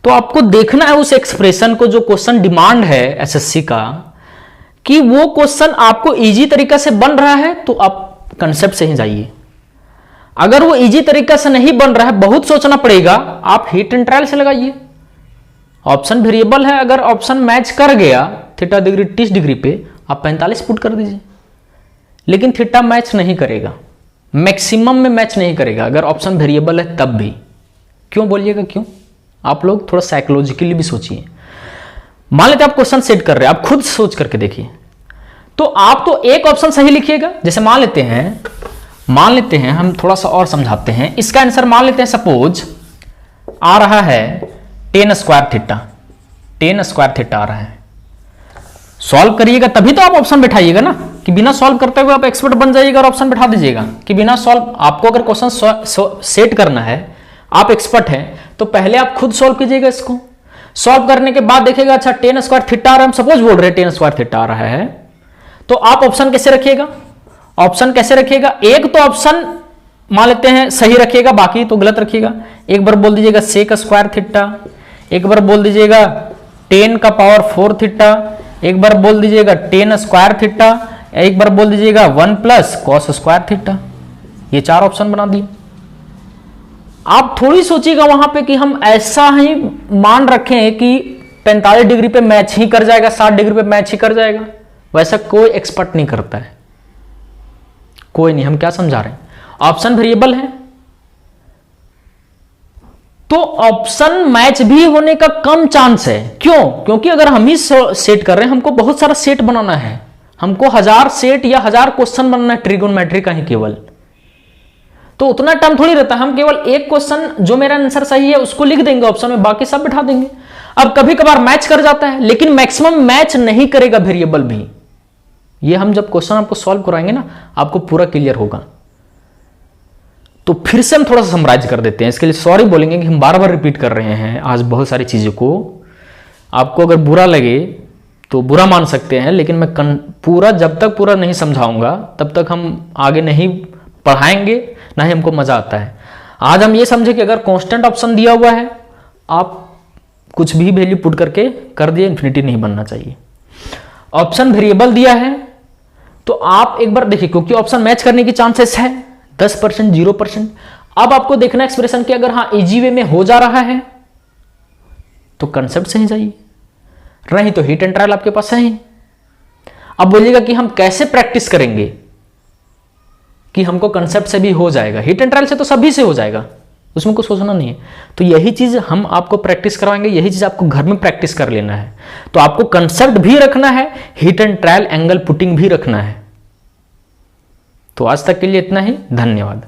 तो आपको देखना है उस एक्सप्रेशन को, जो क्वेश्चन डिमांड है एसएससी का, कि वो क्वेश्चन आपको इजी तरीका से बन रहा है तो आप कंसेप्ट से ही जाइए। अगर वो इजी तरीका से नहीं बन रहा है, बहुत सोचना पड़ेगा, आप हीट एंड ट्रायल से लगाइए। ऑप्शन वेरिएबल है, अगर ऑप्शन मैच कर गया थीटा डिग्री 30 डिग्री पे, आप 45 पुट कर दीजिए। लेकिन थीटा मैच नहीं करेगा, मैक्सिमम में मैच नहीं करेगा अगर ऑप्शन वेरिएबल है तब भी। क्यों बोलिएगा क्यों? आप लोग थोड़ा साइकोलॉजिकली भी सोचिए। मान लेते आप क्वेश्चन सेट कर रहे हैं, आप खुद सोच करके देखिए। तो आप तो एक ऑप्शन सही लिखिएगा। जैसे मान लेते हैं हम थोड़ा सा और समझाते हैं। इसका आंसर मान लेते हैं सपोज आ रहा है टेन स्क्वायर थीटा आ रहा है। सॉल्व करिएगा तभी तो आप ऑप्शन बैठाइएगा ना, कि बिना सॉल्व करते हुए आप एक्सपर्ट बन जाइएगा और ऑप्शन बैठा दीजिएगा। कि बिना सॉल्व, आपको अगर क्वेश्चन सेट करना है, आप एक्सपर्ट हैं, तो पहले आप खुद सॉल्व कीजिएगा। इसको सॉल्व करने के बाद देखिएगा अच्छा टेन स्क्वायर थीटा आ रहा है, हम सपोज बोल रहे हैं टेन स्क्वायर थीटा आ रहा है, तो आप ऑप्शन कैसे रखिएगा? एक तो ऑप्शन मान लेते हैं सही रखिएगा, बाकी तो गलत रखिएगा। एक बार बोल दीजिएगा सेक स्क्वायर थीटा, एक बार बोल दीजिएगा 10 का पावर 4 थीटा, एक बार बोल दीजिएगा 10 स्क्वायर थीटा, एक बार बोल दीजिएगा 1 प्लस कॉस स्क्वायर थीटा। ये 4 ऑप्शन बना दिए। आप थोड़ी सोचिएगा वहां पे कि हम ऐसा ही मान रखें कि 45 डिग्री पे मैच ही कर जाएगा, 60 डिग्री पे मैच ही कर जाएगा। वैसा कोई एक्सपर्ट नहीं करता है, कोई नहीं। हम क्या समझा रहे हैं? ऑप्शन वेरिएबल है तो ऑप्शन मैच भी होने का कम चांस है। क्यों? क्योंकि अगर हम ही सेट कर रहे हैं, हमको बहुत सारा सेट बनाना है, हमको 1000 सेट या 1000 क्वेश्चन बनाना है ट्रिगोनोमेट्री का ही केवल। तो उतना टाइम थोड़ी रहता है। हम केवल एक क्वेश्चन जो मेरा आंसर सही है उसको लिख देंगे ऑप्शन में, बाकी सब बिठा देंगे। अब कभी कभार मैच कर जाता है, लेकिन मैक्सिमम मैच नहीं करेगा वेरिएबल भी। ये हम जब क्वेश्चन आपको सॉल्व कराएंगे ना, आपको पूरा क्लियर होगा। तो फिर से हम थोड़ा सा समराइज कर देते हैं। इसके लिए सॉरी बोलेंगे कि हम बार बार रिपीट कर रहे हैं आज बहुत सारी चीजों को। आपको अगर बुरा लगे तो बुरा मान सकते हैं, लेकिन मैं पूरा जब तक पूरा नहीं समझाऊंगा तब तक हम आगे नहीं पढ़ाएंगे, ना ही हमको मजा आता है। आज हम ये समझे कि अगर कांस्टेंट ऑप्शन दिया हुआ है, आप कुछ भी वैल्यू पुट करके कर दिए, इन्फिनिटी नहीं बनना चाहिए। ऑप्शन वेरिएबल दिया है तो आप एक बार देखिए, क्योंकि ऑप्शन मैच करने की चांसेस है 10%, 0%। अब आपको देखना एक्सप्रेशन कि अगर हाँ इजी वे में हो जा रहा है तो कंसेप्ट से ही जाइए, नहीं तो हिट एंड ट्रायल आपके पास है ही। अब बोलिएगा कि हम कैसे प्रैक्टिस करेंगे कि हमको कंसेप्ट से भी हो जाएगा। हिट एंड ट्रायल से तो सभी से हो जाएगा, उसमें कुछ सोचना नहीं है। तो यही चीज हम आपको प्रैक्टिस करवाएंगे, यही चीज आपको घर में प्रैक्टिस कर लेना है। तो आपको कंसेप्ट भी रखना है, hit and trial angle putting भी रखना है। तो आज तक के लिए इतना ही, धन्यवाद।